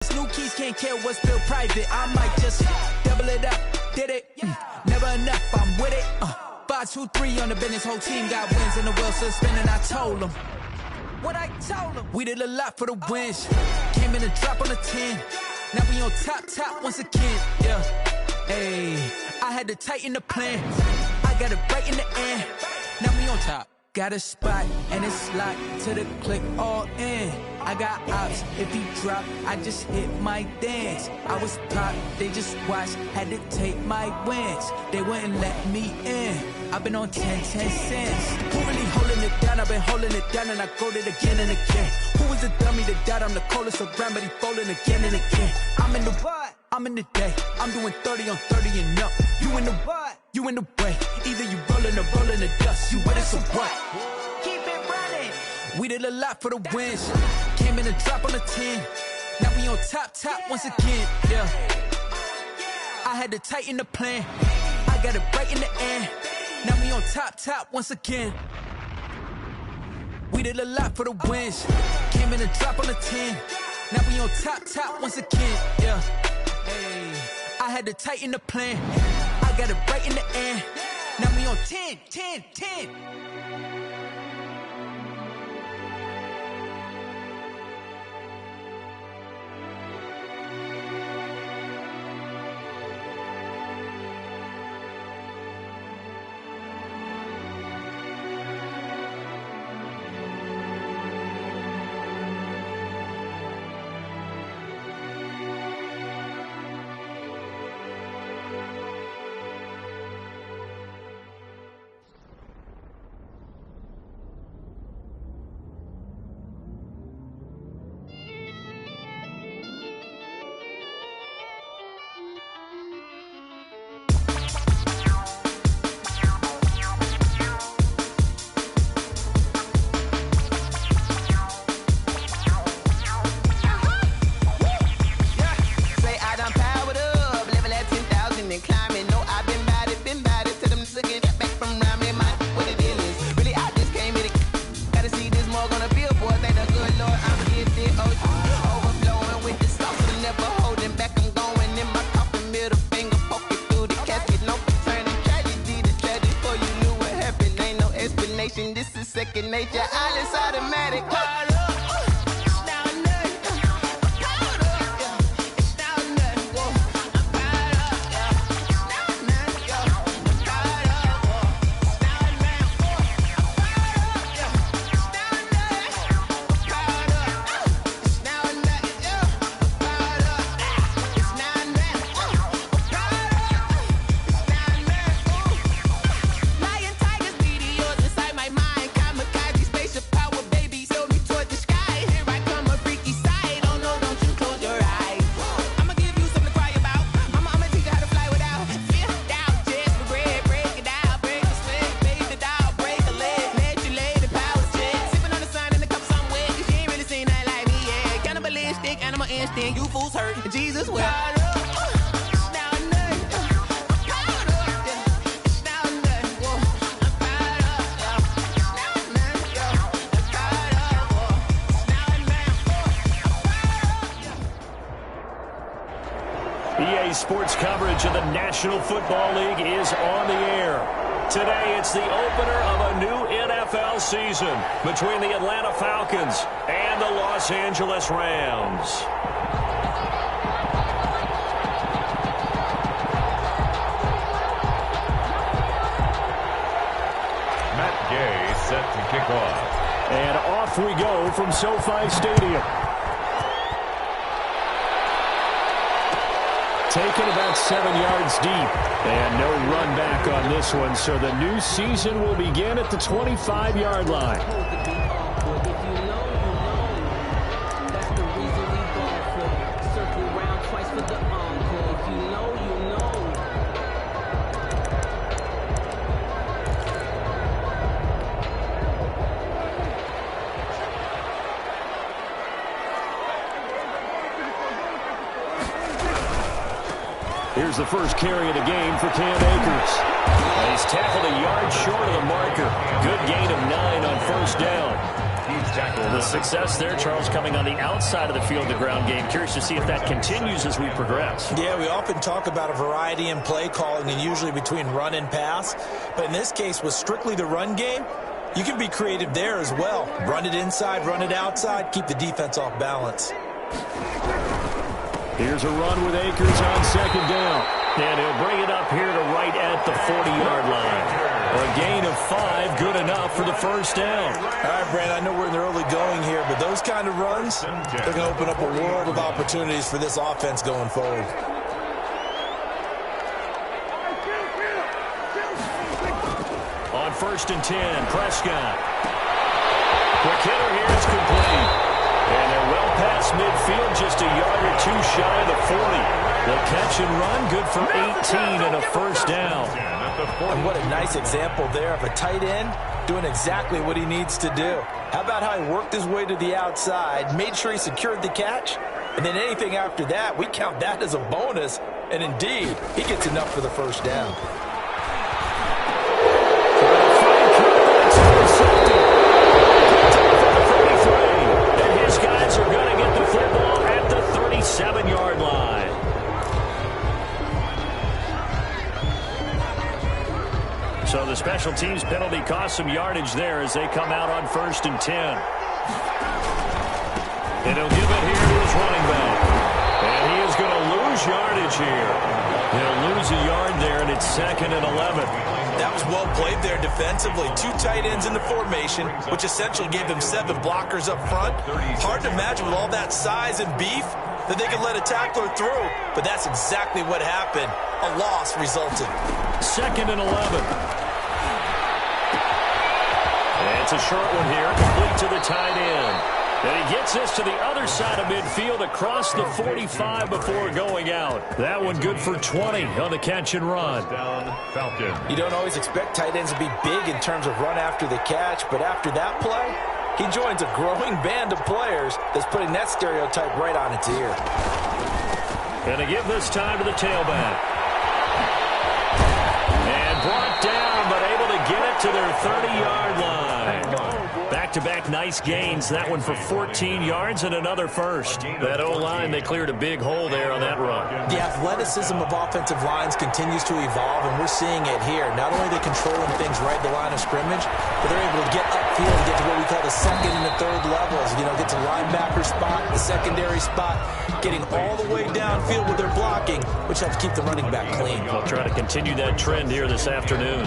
New keys can't care what's still private. I might just double it up, did it? Never enough, I'm with it. 5, 2, 3 on the business, whole team got wins and the wheel still spinning. I told them what I told them. We did a lot for the wins. Came in a drop on the 10. Now we on top once again. Yeah, hey, I had to tighten the plan. I got it right in the end. Now we on top. Got a spot and it's locked to the click all in. I got ops, if he drop, I just hit my dance. I was pop, they just watched, had to take my wins. They wouldn't let me in. I've been on 10 cents. Who really holding it down? I've been holding it down and I go it again and again. Who was the dummy that died? I'm the coldest around, but he folding again and again. I'm in the what? I'm in the day. I'm doing 30 on 30 and up. You in the what? You in the way. Either you rolling or rolling the dust. You with us or what? Keep it running. We did a lot for the wins. Came in a drop on the 10. Now we on top once again. Yeah. I had to tighten the plan. I got it right in the end. Now we on top once again. We did a lot for the wins. Came in a drop on the 10. Now we on top once again. Yeah. Hey, I had to tighten the plan. I got it right in the end. Now we on 10. This is second nature, all is automatic. You fools hurt, Jesus will. EA Sports coverage of the National Football League is on the air. Today, it's the opener of a new NFL season between the Atlanta Falcons and the Los Angeles Rams. Matt Gay set to kick off. And off we go from SoFi Stadium. Taken about 7 yards deep. And no run back on this one, so the new season will begin at the 25-yard line. Here's the first carry of the game for Cam Akers. And he's tackled a yard short of the marker. Good gain of 9 on first down. The success there, Charles, coming on the outside of the field, the ground game. Curious to see if that continues as we progress. Yeah, we often talk about a variety in play calling and usually between run and pass. But in this case, with strictly the run game, you can be creative there as well. Run it inside, run it outside, keep the defense off balance. Here's a run with Akers on second down. And he'll bring it up here to right at the 40-yard line. A gain of 5, good enough for the first down. All right, Brand, I know we're in the early going here, but those kind of runs, they're going to open up a world of opportunities for this offense going forward. On 1st and 10, Prescott. Quick hitter here is complete. And they're well past midfield, just a yard or two shy of the 40. They'll catch and run, good for 18 and a first down. And what a nice example there of a tight end doing exactly what he needs to do. How about how he worked his way to the outside, made sure he secured the catch, and then anything after that, we count that as a bonus. And indeed, he gets enough for the first down. And his guys are going to get the football at the 37-yard line. So the special teams penalty cost some yardage there as they come out on 1st and 10. And he'll give it here to his running back. And he is going to lose yardage here. He'll lose a yard there, and it's 2nd and 11. That was well played there defensively. 2 tight ends in the formation, which essentially gave them 7 blockers up front. Hard to imagine with all that size and beef that they could let a tackler through, but that's exactly what happened. A loss resulted. 2nd and 11. And it's a short one here, complete to the tight end. And he gets this to the other side of midfield across the 45 before going out. That one good for 20 on the catch and run. Falcon. You don't always expect tight ends to be big in terms of run after the catch, but after that play, he joins a growing band of players that's putting that stereotype right on its ear. And they give this time to the tailback. And brought down, but able to get it to their 30-yard line. Back-to-back nice gains. That one for 14 yards and another first. That O-line, they cleared a big hole there on that run. The athleticism of offensive lines continues to evolve, and we're seeing it here. Not only are they controlling things right at the line of scrimmage, but they're able to get upfield and get to what we call the 2nd and the 3rd levels. You know, get to linebacker spot, the secondary spot, getting all the way downfield with their blocking, which helps keep the running back clean. They'll try to continue that trend here this afternoon.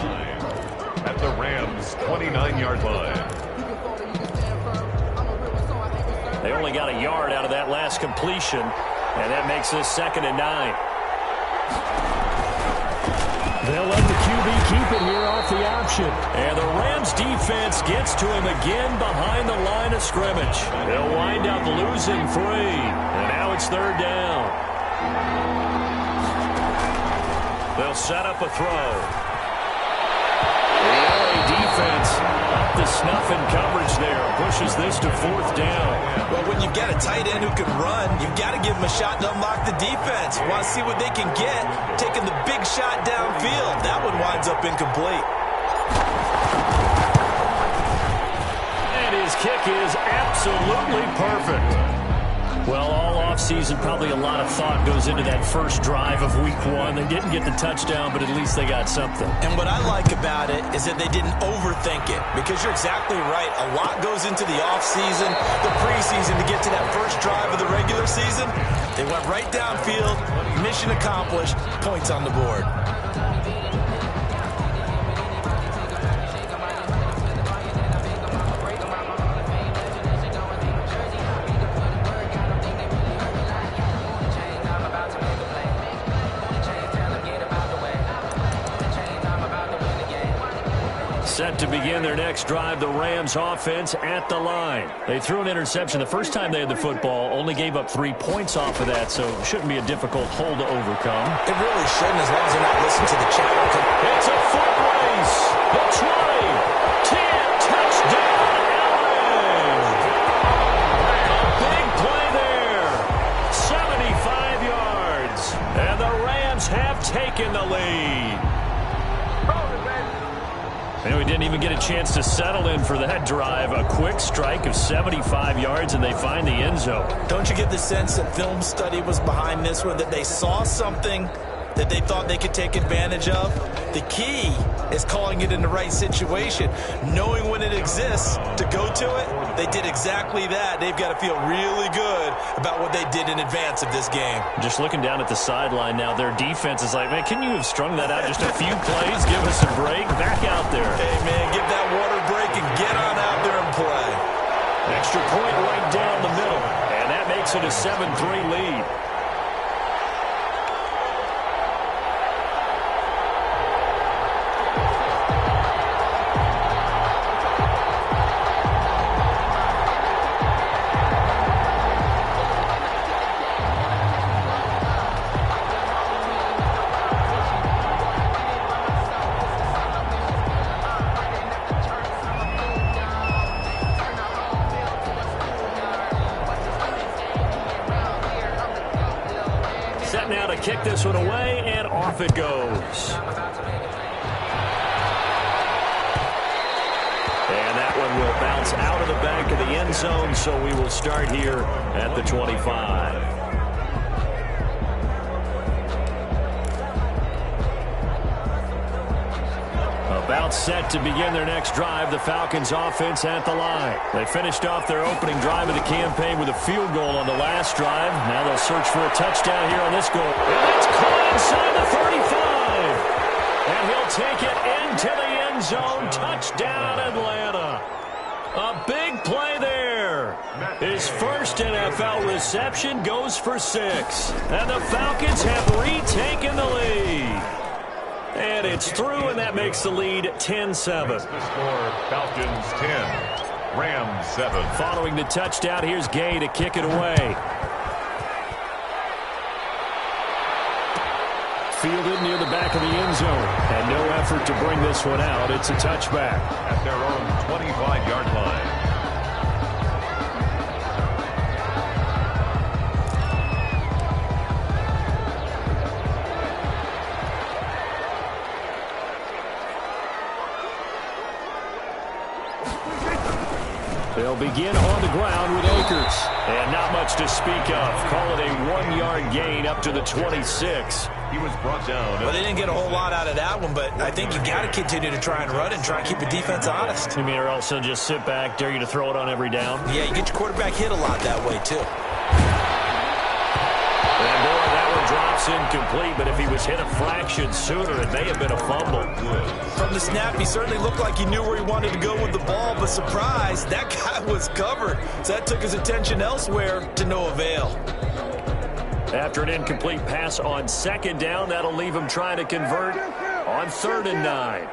At the Rams' 29-yard line. They only got a yard out of that last completion, and that makes this 2nd and 9. They'll let the QB keep it here off the option. And the Rams defense gets to him again behind the line of scrimmage. They'll wind up losing 3, and now it's 3rd down. They'll set up a throw. The LA defense up to snuff in coverage there. Pushes this to 4th down. Well, when you've got a tight end who can run, you've got to give him a shot to unlock the defense. Want to see what they can get, taking the big shot downfield. That one winds up incomplete. And his kick is absolutely perfect. Well, all offseason, probably a lot of thought goes into that first drive of week 1. They didn't get the touchdown, but at least they got something. And what I like about it is that they didn't overthink it, because you're exactly right. A lot goes into the offseason, the preseason to get to that first drive of the regular season. They went right downfield, mission accomplished, points on the board. Set to begin their next drive, the Rams offense at the line. They threw an interception the first time they had the football, only gave up 3 points off of that, so it shouldn't be a difficult hole to overcome. It really shouldn't, as long as they're not listening to the channel. It's a foot race. The 20, 10, touchdown, LA. Big play there. 75 yards. And the Rams have taken the lead. And we didn't even get a chance to settle in for that drive. A quick strike of 75 yards, and they find the end zone. Don't you get the sense that film study was behind this one, that they saw something that they thought they could take advantage of? The key is calling it in the right situation, knowing when it exists to go to it. They did exactly that. They've got to feel really good about what they did in advance of this game. Just looking down at the sideline now, their defense is like, man, can you have strung that out just a few plays? Give us a break. Back out there. Hey, man, give that water break and get on out there and play. Extra point right down the middle, and that makes it a 7-3 lead. Set now to kick this one away, and off it goes. And that one will bounce out of the back of the end zone, so we will start here at the 25. About set to begin their next drive, the Falcons offense at the line. They finished off their opening drive of the campaign with a field goal on the last drive. Now they'll search for a touchdown here on this goal. And it's caught inside the 35. And he'll take it into the end zone. Touchdown, Atlanta. A big play there. His first NFL reception goes for 6. And the Falcons have retaken the lead. And it's through, and that makes the lead 10-7. The score, Falcons 10, Rams 7. Following the touchdown, here's Gay to kick it away. Fielded near the back of the end zone. And no effort to bring this one out. It's a touchback. At their own 25-yard line. They'll begin on the ground with Akers. And not much to speak of. Call it a 1-yard gain up to the 26. He was brought down. Well, they didn't get a whole lot out of that one, but I think you got to continue to try and run and try and keep the defense honest. You mean, or else they'll just sit back, dare you to throw it on every down? Yeah, you get your quarterback hit a lot that way, too. And boy, that one drops incomplete, but if he was hit a fraction sooner, it may have been a fumble. From the snap, he certainly looked like he knew where he wanted to go with the ball, but surprise, that guy was covered. So that took his attention elsewhere to no avail. After an incomplete pass on second down, that'll leave him trying to convert on 3rd and 9.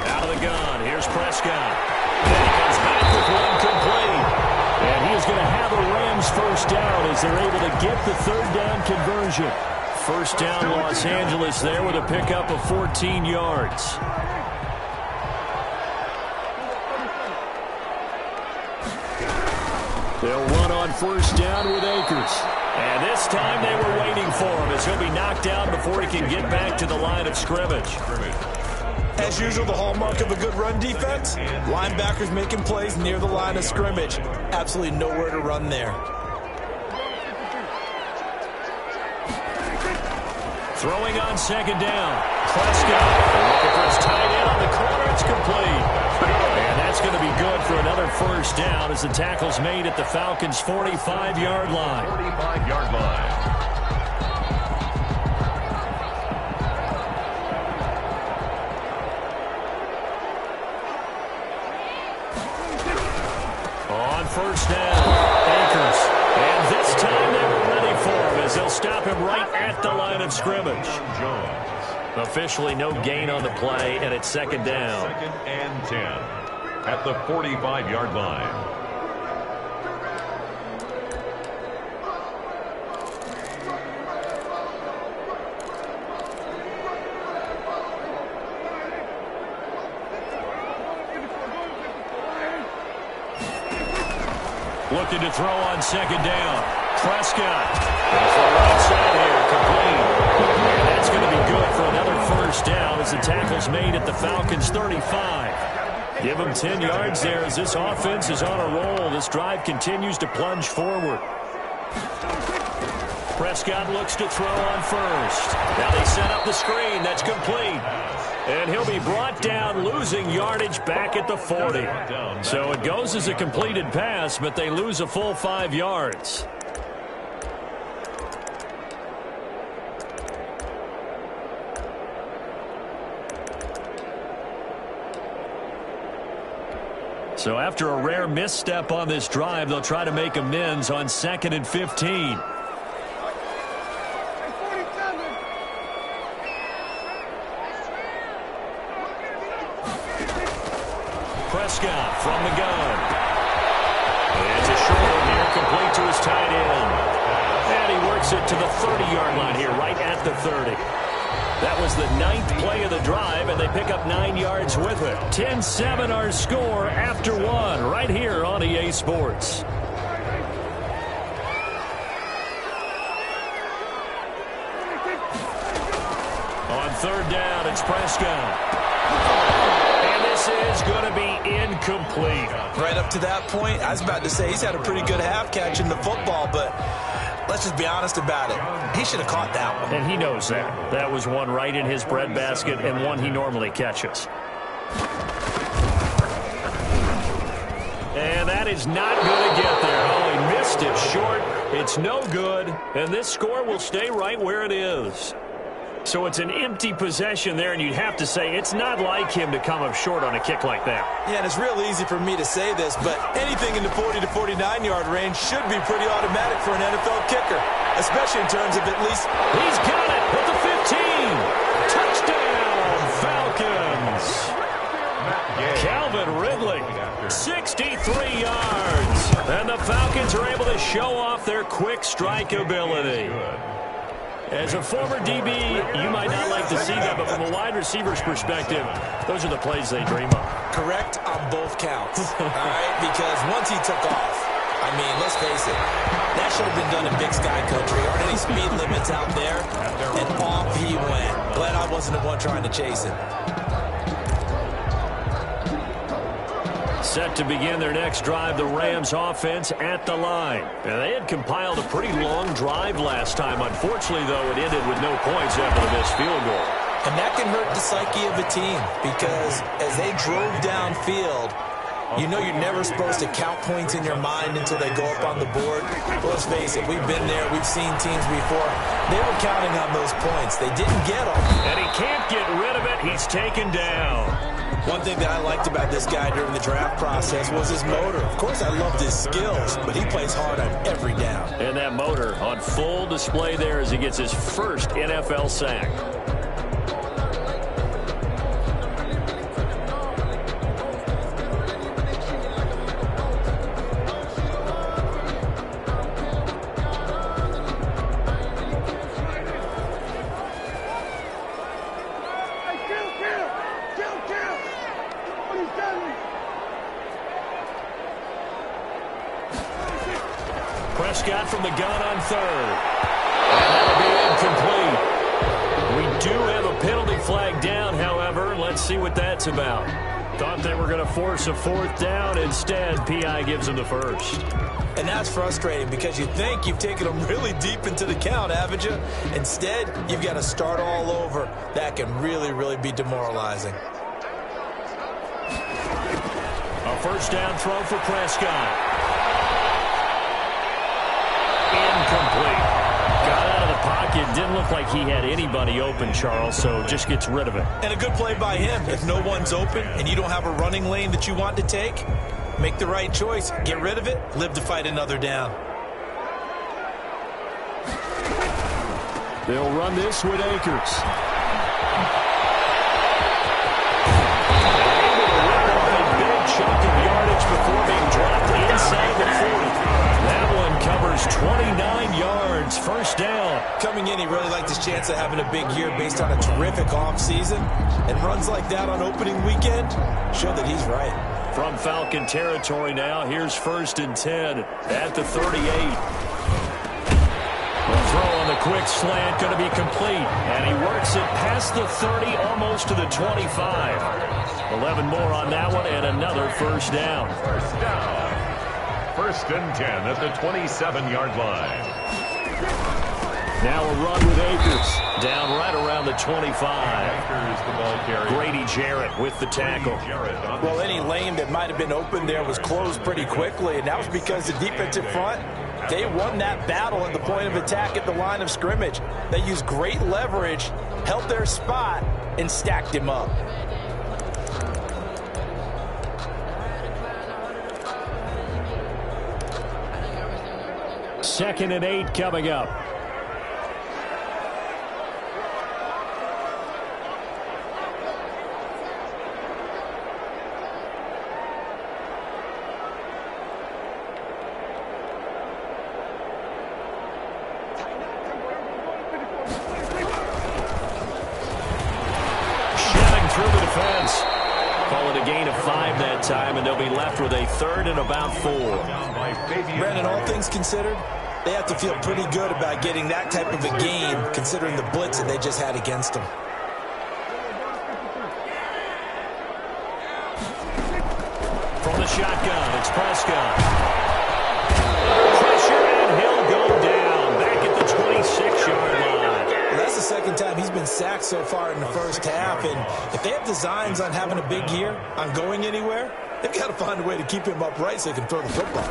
Out of the gun, here's Prescott. And he comes back with one complete. And he is going to have a Rams first down as they're able to get the 3rd down conversion. First down, Los Angeles there with a pickup of 14 yards. They'll run on first down with Akers. And this time they were waiting for him as he'll be knocked out before he can get back to the line of scrimmage. As usual, the hallmark of a good run defense, linebackers making plays near the line of scrimmage. Absolutely nowhere to run there. Throwing on second down. Prescott looking for his tight end on the corner. It's complete. And that's going to be good for another first down as the tackle's made at the Falcons' 45-yard line. 45-yard line. On first down, Akers. And this time they were ready for him as they'll stop him right at the line of scrimmage. Jones. Officially no gain on the play, and it's second down. 2nd and 10 at the 45-yard line. Looking to throw on second down. Prescott. Goes for the right side here. Complete. And that's going to be good for another first down as the tackle's made at the Falcons' 35. Give them 10 yards there as this offense is on a roll. This drive continues to plunge forward. Prescott looks to throw on first. Now they set up the screen. That's complete. And he'll be brought down, losing yardage back at the 40. So it goes as a completed pass, but they lose a full 5 yards. So after a rare misstep on this drive, they'll try to make amends on 2nd and 15. Prescott from the gun. It's a short one here, complete to his tight end. And he works it to the 30-yard line here, right at the 30. That was the 9th play of the drive, and they pick up 9 yards with it. 10-7 our score after one, right here on EA Sports. On 3rd down, it's Prescott. And this is going to be incomplete. Right up to that point, I was about to say he's had a pretty good half catching the football, but let's just be honest about it. He should have caught that one. And he knows that. That was one right in his breadbasket and one he normally catches. And that is not going to get there. Oh, he missed it short. It's no good. And this score will stay right where it is. So it's an empty possession there, and you'd have to say it's not like him to come up short on a kick like that. Yeah, and it's real easy for me to say this, but anything in the 40 to 49-yard range should be pretty automatic for an NFL kicker, especially in terms of at least... He's got it at the 15. Touchdown, Falcons. Calvin Ridley, 63 yards. And the Falcons are able to show off their quick strike ability. As a former DB, you might not like to see that, but from a wide receiver's perspective, those are the plays they dream of. Correct on both counts, all right? Because once he took off, I mean, let's face it, that should have been done in Big Sky Country. Aren't any speed limits out there? And off he went. Glad I wasn't the one trying to chase him. Set to begin their next drive, the Rams offense at the line. And they had compiled a pretty long drive last time. Unfortunately, though, it ended with no points after the missed field goal. And that can hurt the psyche of a team because as they drove downfield, you know you're never supposed to count points in your mind until they go up on the board. Well, let's face it, we've been there. We've seen teams before. They were counting on those points. They didn't get them. And he can't get rid of it. He's taken down. One thing that I liked about this guy during the draft process was his motor. Of course, I loved his skills, but he plays hard on every down. And that motor on full display there as he gets his first NFL sack. Prescott from the gun on 3rd. And that'll be incomplete. We do have a penalty flag down, however. Let's see what that's about. Thought they were going to force a 4th down. Instead, P.I. gives them the first. And that's frustrating because you think you've taken them really deep into the count, haven't you? Instead, you've got to start all over. That can really, really be demoralizing. A first down throw for Prescott. Incomplete. Got out of the pocket. Didn't look like he had anybody open, Charles, so just gets rid of it. And a good play by him. If no one's open and you don't have a running lane that you want to take, make the right choice. Get rid of it. Live to fight another down. They'll run this with Akers. Chunk of yardage before being dropped inside the 40. That one covers 29 yards. First down. Coming in, he really liked his chance of having a big year based on a terrific offseason. And runs like that on opening weekend show that he's right. From Falcon territory now, here's 1st and 10 at the 38. Throw on the quick slant, going to be complete. And he works it past the 30, almost to the 25. 11 more on that one, and another first down. First down. First and 10 at the 27-yard line. Now a run with Akers. Down right around the 25. Akers, the ball carrier. Grady Jarrett with the tackle. Well, any lane that might have been open there was closed pretty quickly, and that was because the defensive front, they won that battle at the point of attack at the line of scrimmage. They used great leverage, held their spot, and stacked him up. Second and 8 coming up. Time, and they'll be left with a third and about 4. Brandon, all things considered, they have to feel pretty good about getting that type of a game, considering the blitz that they just had against them. From the shotgun, it's Prescott. Pressure, and he'll go down back at the 26-yard line. Well, that's the second time he's been sacked so far in the first half, and if they have designs on having a big year, on going anywhere, they've got to find a way to keep him upright so he can throw the football.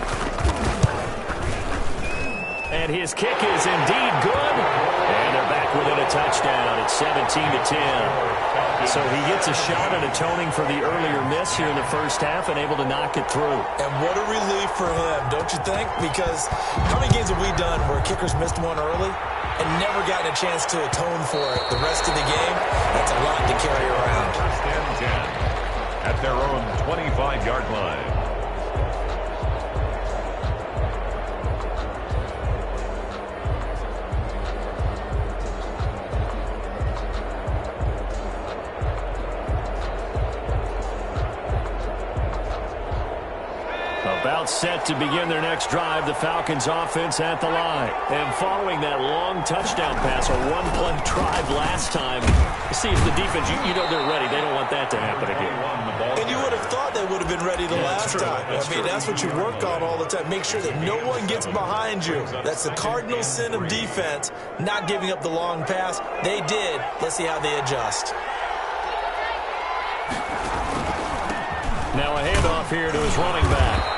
And his kick is indeed good. And they're back within a touchdown. It's 17-10. So he gets a shot at atoning for the earlier miss here in the first half and able to knock it through. And what a relief for him, don't you think? Because how many games have we done where kickers missed one early and never gotten a chance to atone for it the rest of the game? That's a lot to carry around. First and 10 at their own 25-yard line. About set to begin their next drive, the Falcons offense at the line. And following that long touchdown pass, a one-play drive last time, see if the defense, you know they're ready. They don't want that to happen again. And you would have thought they would have been ready the last time. That's what you work on all the time. Make sure that no one gets behind you. That's the cardinal sin of defense, not giving up the long pass. They did. Let's see how they adjust. Now a handoff here to his running back.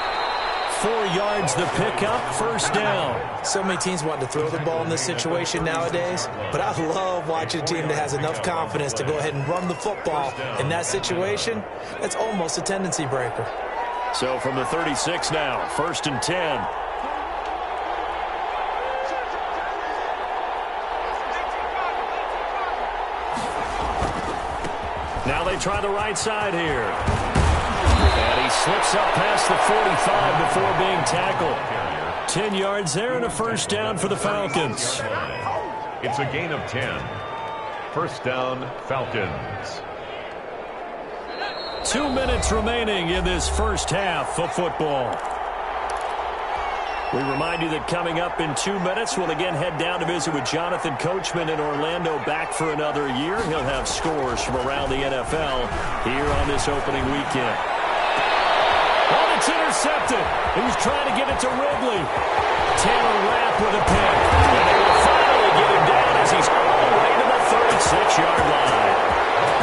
4 yards the pickup, first down. So many teams want to throw the ball in this situation nowadays, but I love watching a team that has enough confidence to go ahead and run the football. In that situation, that's almost a tendency breaker. So from the 36 now, first and 10. Now they try the right side here. And he slips up past the 45 before being tackled. 10 yards there and a first down for the Falcons. It's a gain of 10. First down, Falcons. 2 minutes remaining in this first half of football. We remind you that coming up in 2 minutes, we'll again head down to visit with Jonathan Coachman in Orlando, back for another year. He'll have scores from around the NFL here on this opening weekend. Oh, it's intercepted. He was trying to get it to Ridley. Taylor Rapp with a pick. And they will finally get him down as he's all the way to the 36-yard line.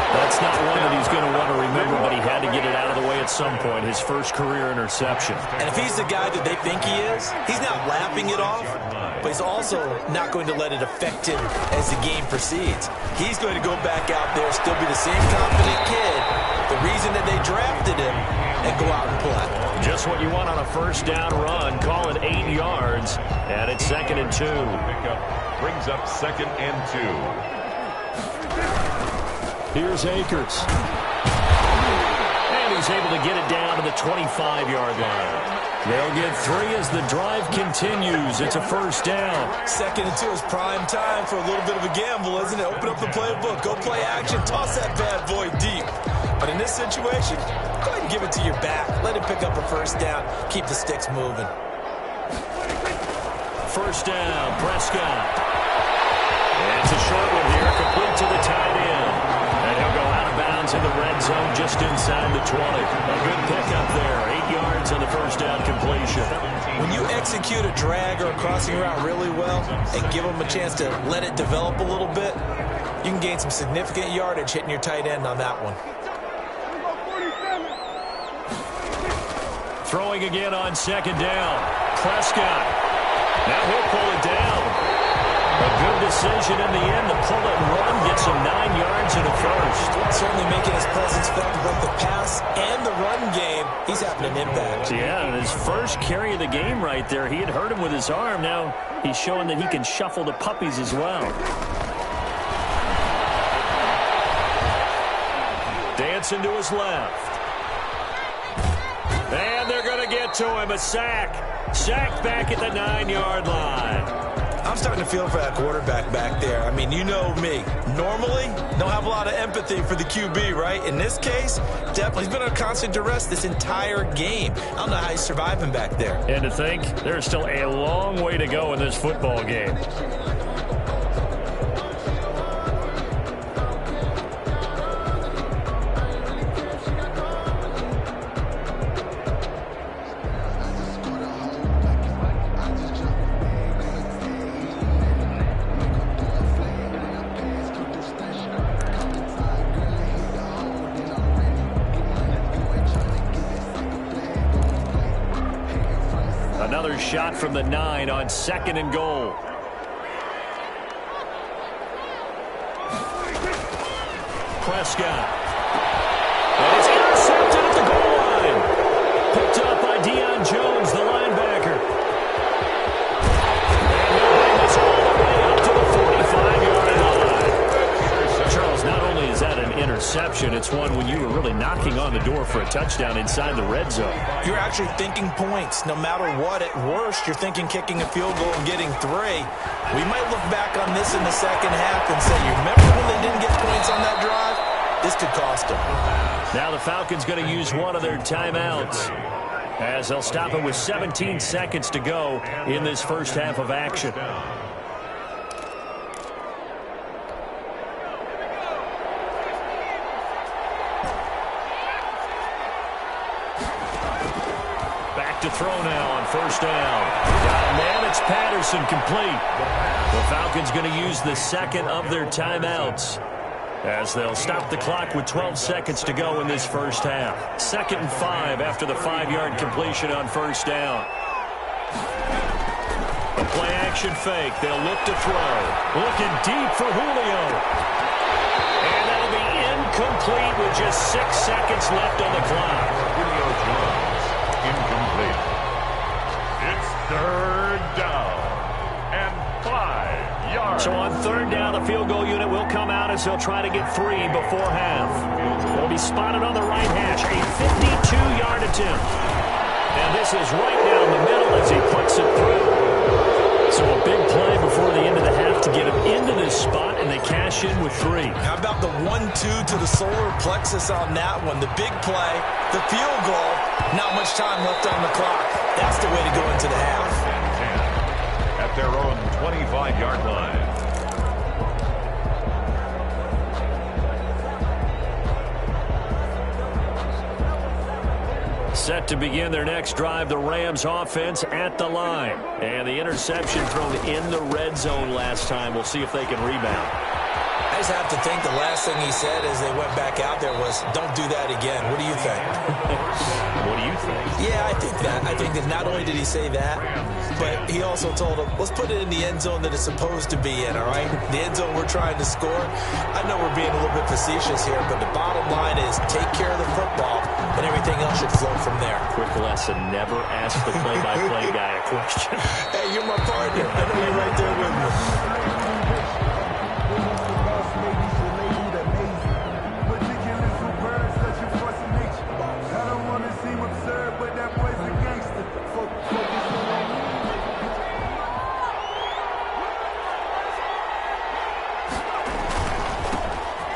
That's not one that he's going to want to remember, but he had to get it out of the way at some point, his first career interception. And if he's the guy that they think he is, he's not laughing it off, but he's also not going to let it affect him as the game proceeds. He's going to go back out there, still be the same confident kid, the reason that they drafted him, and go out and play. Just what you want on a first down run. Call it 8 yards, and it's 2nd and 2. Pickup brings up 2nd and 2. Here's Akers. And he's able to get it down to the 25-yard line. They'll get 3 as the drive continues. It's a first down. 2nd and 2 is prime time for a little bit of a gamble, isn't it? Open up the playbook, go play action, toss that bad boy deep. But in this situation, go ahead and give it to your back. Let him pick up a first down. Keep the sticks moving. First down, Prescott. And it's a short one here, complete to the tight end. And he'll go out of bounds in the red zone just inside the 20. A good pickup there, 8 yards on the first down completion. When you execute a drag or a crossing route really well and give them a chance to let it develop a little bit, you can gain some significant yardage hitting your tight end on that one. Throwing again on second down. Prescott. Now he'll pull it down. A good decision in the end to pull it and run, get some 9 yards in a first. Certainly making his presence felt in both the pass and the run game. He's having an impact. Yeah, and his first carry of the game right there, he had hurt him with his arm. Now he's showing that he can shuffle the puppies as well. Dancing to his left. And they're going to get to him, a sack. Sacked back at the 9-yard line. I'm starting to feel for that quarterback back there. I mean, you know me. Normally, don't have a lot of empathy for the QB, right? In this case, definitely. He's been under constant duress this entire game. I don't know how he's surviving back there. And to think, there's still a long way to go in this football game. Another shot from the 9 on 2nd and goal. Prescott. And it's intercepted at the goal line. Picked up by Deion Jones, the linebacker. And they'll bring this all the way up to the 45-yard line. Charles, not only is that an interception, it's one when you were really knocking on the door for a touchdown inside the red zone. You're actually thinking points. No matter what, at worst, you're thinking kicking a field goal and getting 3. We might look back on this in the second half and say, you remember when they didn't get points on that drive? This could cost them. Now the Falcons going to use one of their timeouts as they'll stop it with 17 seconds to go in this first half of action. To throw now on first down. Got a man, it's Patterson, complete. The Falcons going to use the second of their timeouts as they'll stop the clock with 12 seconds to go in this first half. 2nd and 5 after the 5-yard completion on first down. A play action fake. They'll look to throw. Looking deep for Julio. And that'll be incomplete with just 6 seconds left on the clock. Julio Jones. Incomplete. It's 3rd down and 5 yards. So on 3rd down, the field goal unit will come out as they'll try to get 3 before half. They'll be spotted on the right hash. A 52-yard attempt. And this is right down the middle as he puts it through. So a big play before the end of the half to get him into this spot, and they cash in with 3. How about the 1-2 to the solar plexus on that one? The big play, the field goal, not much time left on the clock. That's the way to go into the half. At their own 25-yard line. Set to begin their next drive, the Rams offense at the line. And the interception thrown in the red zone last time. We'll see if they can rebound. I just have to think the last thing he said as they went back out there was, don't do that again. What do you think? What do you think? Yeah, I think that. I think that not only did he say that, but he also told them, let's put it in the end zone that it's supposed to be in, all right? The end zone we're trying to score. I know we're being a little bit facetious here, but the bottom line is take care of the football, and everything else should flow from there. Quick lesson, never ask the play-by-play guy a question. Hey, you're my partner. I know you're right there with me.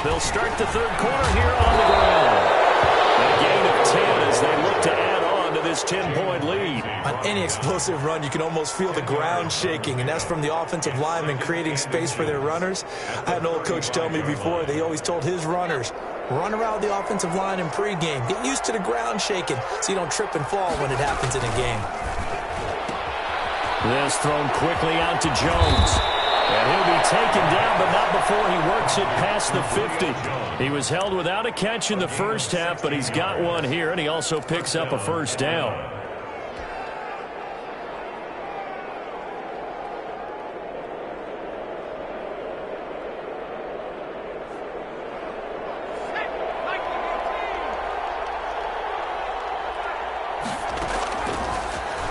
They'll start the 3rd quarter here on the ground. A gain of 10 as they look to add on to this this 10-point lead. On any explosive run, you can almost feel the ground shaking, and that's from the offensive linemen creating space for their runners. I had an old coach tell me before, they always told his runners, run around the offensive line in pregame. Get used to the ground shaking so you don't trip and fall when it happens in a game. This thrown quickly out to Jones. And he'll be taken down, but not before he works it past the 50. He was held without a catch in the first half, but he's got one here, and he also picks up a first down.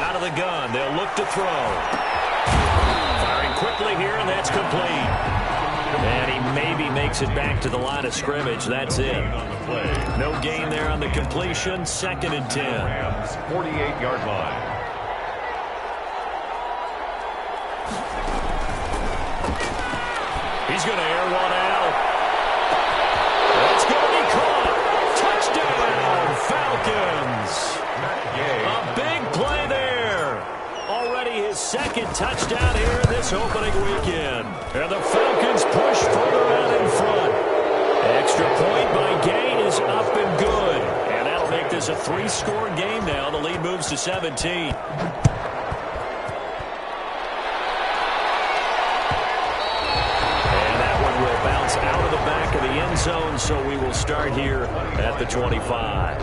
Out of the gun, they'll look to throw. Firing quickly here, and that's complete. And he maybe makes it back to the line of scrimmage. That's it. No gain there on the completion. 2nd and 10. Rams 48-yard line. He's going to air one out. That's going to be caught. Touchdown, Falcons. A big play there. Already his 2nd touchdown here in this opening weekend. And the Falcons push further out in front. Extra point by Gay is up and good. And that'll make this a 3-score game now. The lead moves to 17. And that one will bounce out of the back of the end zone, so we will start here at the 25.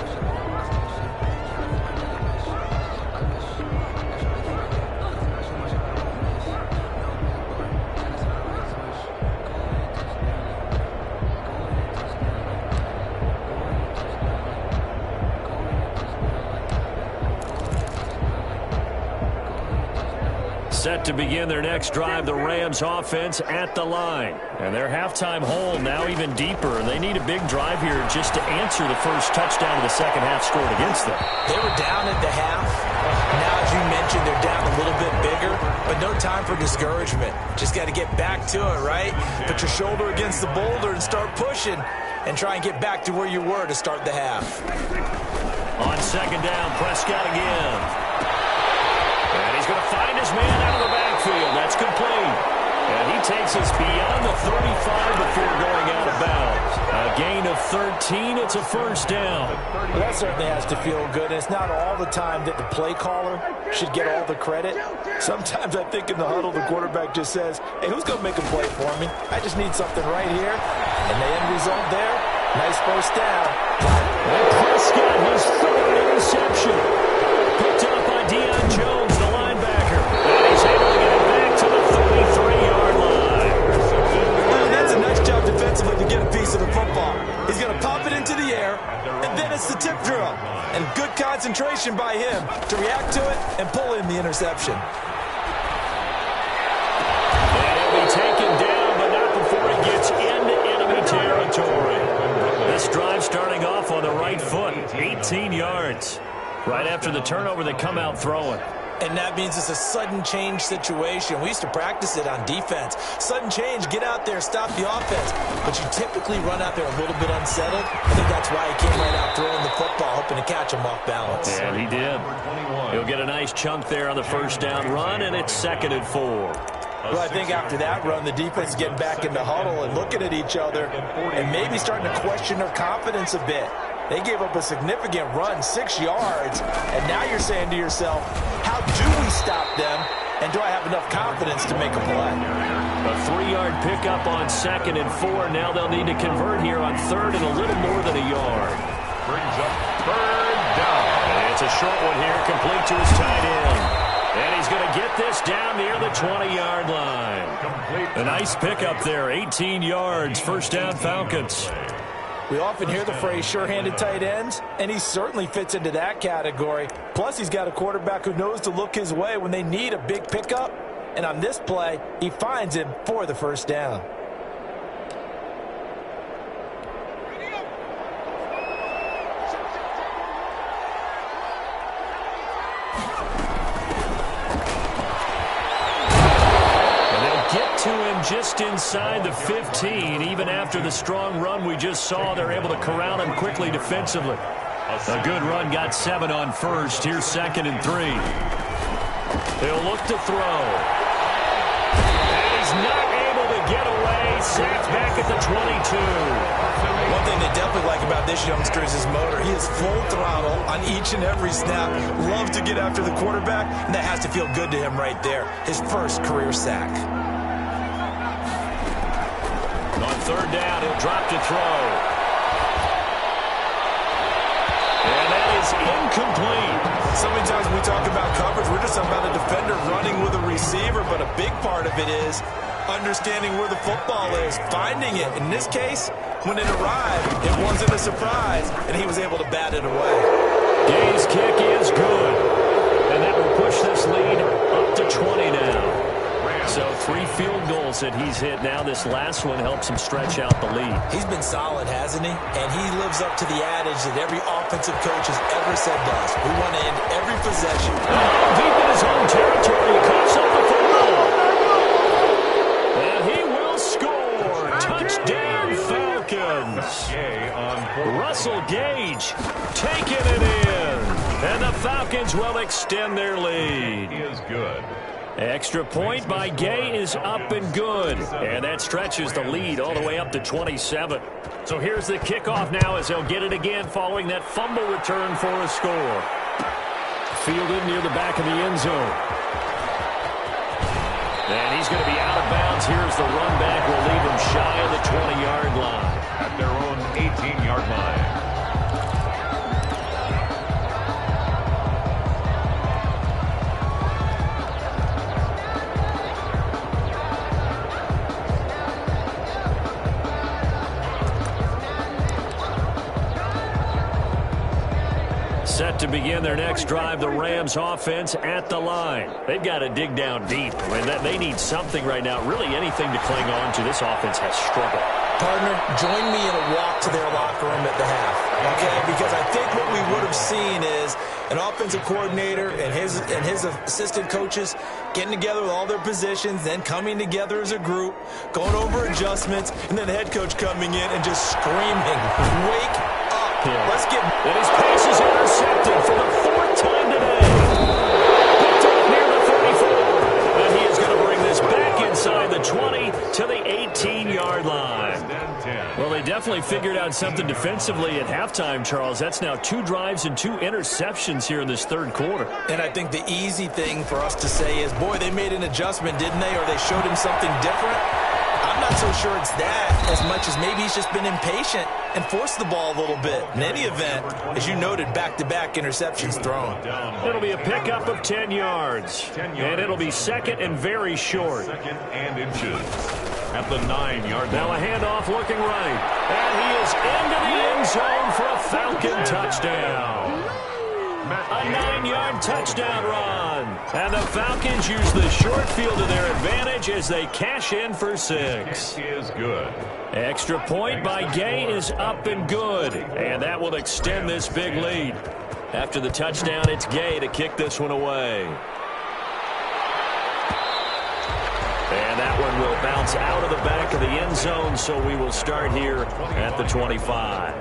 Set to begin their next drive, the Rams offense at the line. And their halftime hole now even deeper. They need a big drive here just to answer the first touchdown of the second half scored against them. They were down at the half. Now, as you mentioned, they're down a little bit bigger, but no time for discouragement. Just got to get back to it, right? Put your shoulder against the boulder and start pushing and try and get back to where you were to start the half. On 2nd down, Prescott again. And he's going to find his man out of the backfield. That's complete. And he takes us beyond the 35 before going out of bounds. A gain of 13. It's a first down. Well, that certainly has to feel good. And it's not all the time that the play caller should get all the credit. Sometimes I think in the huddle, the quarterback just says, hey, who's going to make a play for me? I just need something right here. And the end result there, nice first down. And Prescott, his 3rd interception. Picked up by Deion Jones, the linebacker. And he's able to get it back to the 33-yard line. Well, that's a nice job defensively to get a piece of the football. He's going to pop it into the air, and then it's the tip drill. And good concentration by him to react to it and pull in the interception. And he'll be taken down, but not before he gets into enemy territory. This drive starting off on the right foot, 18 yards. Right after the turnover, they come out throwing. And that means it's a sudden change situation. We used to practice it on defense. Sudden change, get out there, stop the offense. But you typically run out there a little bit unsettled. I think that's why he came right out throwing the football, hoping to catch him off balance. And he did. He'll get a nice chunk there on the first down run, and it's 2nd and 4. Well, I think after that run, the defense is getting back in the huddle and looking at each other and maybe starting to question their confidence a bit. They gave up a significant run, 6 yards, and now you're saying to yourself, how do we stop them, and do I have enough confidence to make a play? A 3-yard pickup on 2nd and 4. Now they'll need to convert here on 3rd and a little more than a yard. Brings up 3rd down. And it's a short one here, complete to his tight end. And he's going to get this down near the 20-yard line. A nice pickup there, 18 yards, first down Falcons. We often hear the phrase sure-handed tight ends, and he certainly fits into that category. Plus, he's got a quarterback who knows to look his way when they need a big pickup. And on this play, he finds him for the first down. To him just inside the 15. Even after the strong run we just saw, they're able to corral him quickly defensively. A good run got 7 on first. Here's 2nd and 3. He'll look to throw. And he's not able to get away. Sacked back at the 22. One thing they definitely like about this youngster is his motor. He is full throttle on each and every snap. Loves to get after the quarterback, and that has to feel good to him right there. His first career sack. On 3rd down, he'll drop to throw. And that is incomplete. So many times when we talk about coverage, we're just talking about a defender running with a receiver, but a big part of it is understanding where the football is, finding it. In this case, when it arrived, it wasn't a surprise, and he was able to bat it away. Gay's kick is good. And that will push this lead up to 20 now. So 3 field goals that he's hit now. This last one helps him stretch out the lead. He's been solid, hasn't he? And he lives up to the adage that every offensive coach has ever said to us. We want to end every possession. Deep in his own territory, he cuts up the football. And he will score. Touchdown, Falcons. Russell Gage taking it in. And the Falcons will extend their lead. He is good. Extra point by Gay is up and good. And that stretches the lead all the way up to 27. So here's the kickoff now as they'll get it again following that fumble return for a score. Fielded near the back of the end zone. And he's going to be out of bounds. Here's the run back. Will leave him shy of the 20-yard line. At their own 18-yard line. Set to begin their next drive, the Rams offense at the line. They've got to dig down deep. I mean, they need something right now, really anything to cling on to. This offense has struggled. Partner, join me in a walk to their locker room at the half, okay? Because I think what we would have seen is an offensive coordinator and his assistant coaches getting together with all their positions, then coming together as a group, going over adjustments, and then the head coach coming in and just screaming, wake up. Yeah. Let's get... And his pass is intercepted for the 4th time today. Picked up near the 34. And he is going to bring this back inside the 20 to the 18-yard line. Well, they definitely figured out something defensively at halftime, Charles. That's now 2 drives and 2 interceptions here in this 3rd quarter. And I think the easy thing for us to say is, boy, they made an adjustment, didn't they? Or they showed him something different. I'm not so sure it's that as much as maybe he's just been impatient and forced the ball a little bit. In any event, as you noted, back-to-back interceptions thrown. It'll be a pickup of 10 yards. And it'll be 2nd and very short. 2nd and inches. At the 9-yard line. Now a handoff looking right. And he is into the end zone for a Falcon touchdown. A 9-yard touchdown run. And the Falcons use the short field to their advantage as they cash in for 6. He is good. Extra point by Gay is up and good. And that will extend this big lead. After the touchdown, it's Gay to kick this one away. And that one will bounce out of the back of the end zone, so we will start here at the 25.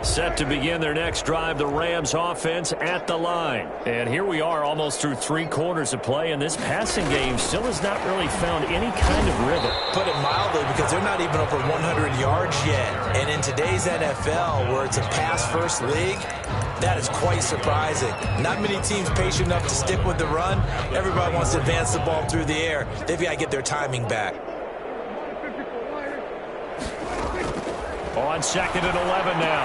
Set to begin their next drive, the Rams offense at the line. And here we are almost through 3 quarters of play, and this passing game still has not really found any kind of rhythm. Put it mildly, because they're not even over 100 yards yet. And in today's NFL, where it's a pass-first league, that is quite surprising. Not many teams patient enough to stick with the run. Everybody wants to advance the ball through the air. They've got to get their timing back. On 2nd and 11 now.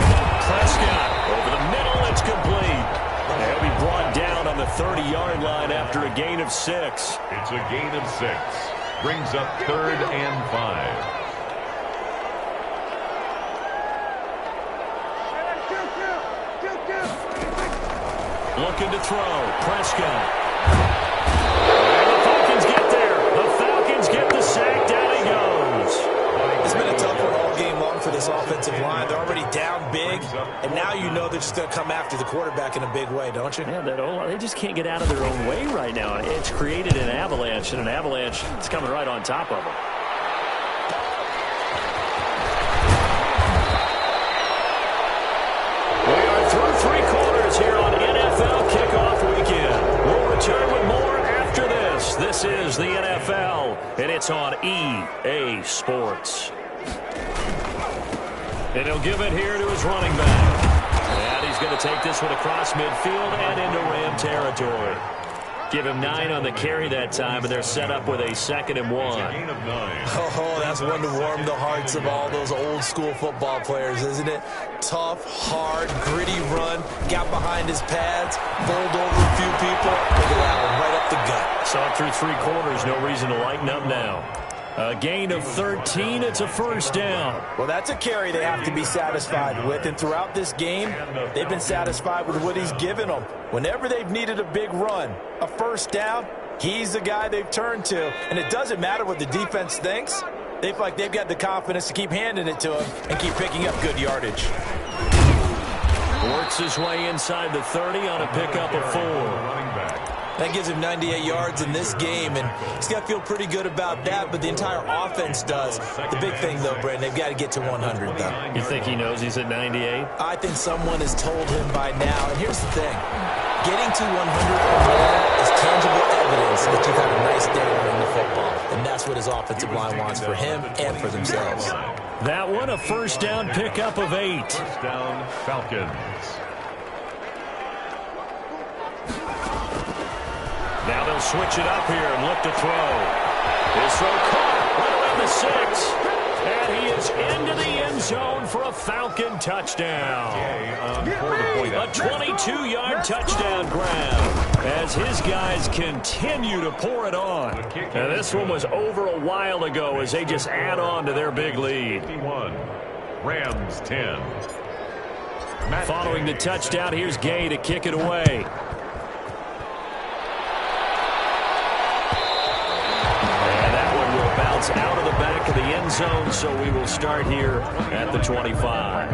Prescott over the middle. It's complete. They'll be brought down on the 30-yard line after a gain of 6. It's a gain of 6. Brings up 3rd and 5. Looking to throw. Prescott. And the Falcons get there. The Falcons get the sack. Down he goes. It's been a tough one all game long for this offense. offensive line. They're already down big, and now you know they're just going to come after the quarterback in a big way, don't you? Yeah, they just can't get out of their own way right now. It's created an avalanche, and an avalanche is coming right on top of them. We are through 3 quarters here on NFL Kickoff Weekend. We'll return with more after this. This is the NFL, and it's on EA Sports. And he'll give it here to his running back. And he's going to take this one across midfield and into Ram territory. Give him 9 on the carry that time, and they're set up with a 2nd and 1. Oh, that's one to warm the hearts of all those old-school football players, isn't it? Tough, hard, gritty run, got behind his pads, bowled over a few people. Look at that one, right up the gut. Saw it through 3 quarters, no reason to lighten up now. A gain of 13, it's a 1st down. Well, that's a carry they have to be satisfied with, and throughout this game, they've been satisfied with what he's given them. Whenever they've needed a big run, a 1st down, he's the guy they've turned to, and it doesn't matter what the defense thinks. They feel like they've got the confidence to keep handing it to him and keep picking up good yardage. Works his way inside the 30 on a pickup of 4. That gives him 98 yards in this game, and he's got to feel pretty good about that, but the entire offense does. The big thing, though, Brandon, they've got to get to 100, though. You think he knows he's at 98? I think someone has told him by now, and here's the thing. Getting to 100 or more is tangible evidence that you've had a nice day running the football, and that's what his offensive line wants for him and for themselves. That one, a 1st down pickup of 8. 1st down, Falcons. Now they'll switch it up here and look to throw. His throw caught right around the 6. And he is into the end zone for a Falcon touchdown. A 22-yard touchdown grab as his guys continue to pour it on. And this one was over a while ago as they just add on to their big lead. 51. Rams 10. Following the touchdown, here's Gay to kick it away. Out of the back of the end zone, so we will start here at the 25.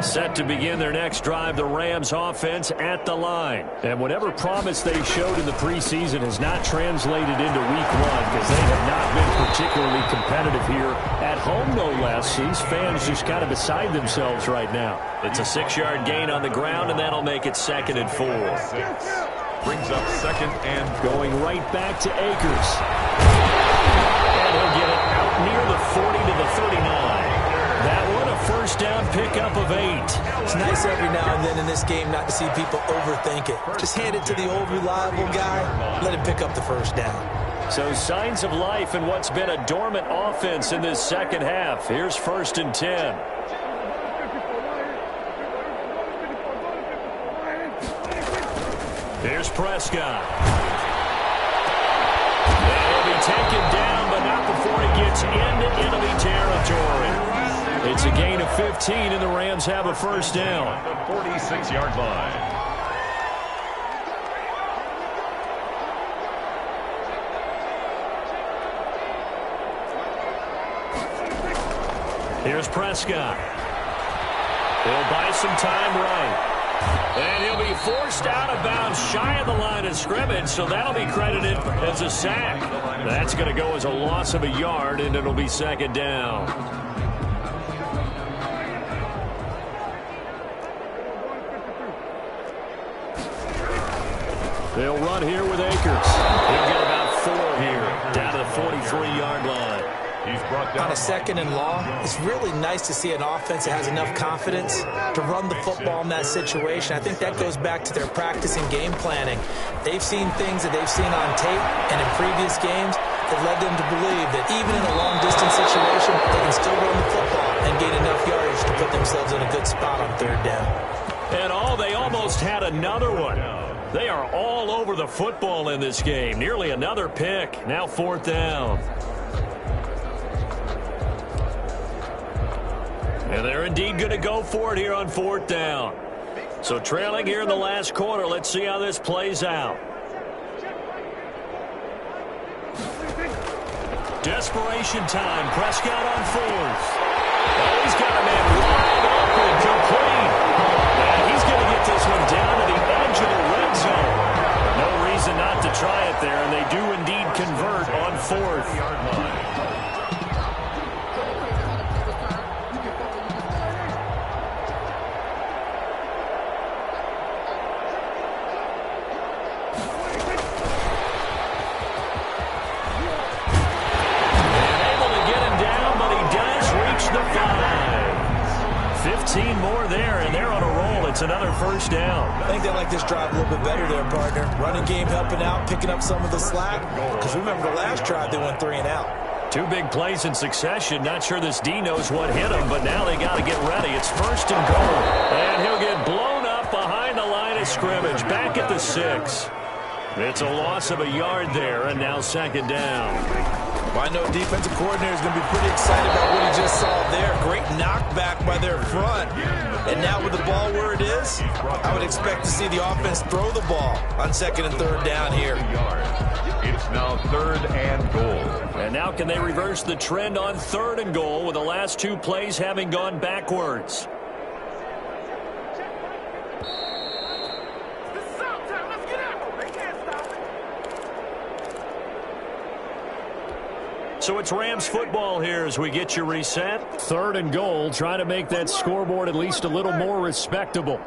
Set to begin their next drive, the Rams offense at the line. And whatever promise they showed in the preseason has not translated into week 1 because they have not been particularly competitive here at home, no less. These fans just kind of beside themselves right now. It's a 6-yard gain on the ground, and that'll make it 2nd and 4. 6. Brings up 2nd and going right back to Akers. And he'll get it out near the 40 to the 39. That one, a 1st down pickup of 8. It's nice every now and then in this game not to see people overthink it. Just hand it to the old reliable guy. Let him pick up the 1st down. So signs of life in what's been a dormant offense in this 2nd half. Here's 1st and 10. Here's Prescott. And he'll be taken down, but not before he gets into enemy territory. It's a gain of 15, and the Rams have a 1st down. The 46-yard line. Here's Prescott. He'll buy some time right. And he'll be forced out of bounds shy of the line of scrimmage, so that'll be credited as a sack. That's going to go as a loss of a yard, and it'll be 2nd down. They'll run here with Akers. He'll get about 4 here, down to the 43-yard line. He's brought down on a 2nd and long. It's really nice to see an offense that has enough confidence to run the football in that situation. I think that goes back to their practice and game planning. They've seen things that they've seen on tape and in previous games that led them to believe that even in a long-distance situation, they can still run the football and gain enough yardage to put themselves in a good spot on 3rd down. And they almost had another one. They are all over the football in this game. Nearly another pick. Now 4th down. And they're indeed going to go for it here on 4th down. So trailing here in the last quarter, let's see how this plays out. Desperation time. Prescott on fourth. Oh, he's got a man wide open, complete. And he's going to get this one down to the edge of the red zone. No reason not to try it there, and they do indeed convert on fourth. More there, and they're on a roll. It's another first down. I think they like this drive a little bit better there, partner. Running game helping out, picking up some of the slack. Because remember the last drive, they went 3 and out. 2 big plays in succession. Not sure this D knows what hit him, but now they got to get ready. It's first and goal. And he'll get blown up behind the line of scrimmage. Back at the 6. It's a loss of a yard there, and now second down. Well, I know defensive coordinator is going to be pretty excited about what he just saw there. Great knockback by their front. And now with the ball where it is, I would expect to see the offense throw the ball on second and third down here. It's now 3rd and goal. And now can they reverse the trend on 3rd and goal with the last 2 plays having gone backwards? So it's Rams football here as we get you reset. 3rd and goal, trying to make that scoreboard at least a little more respectable.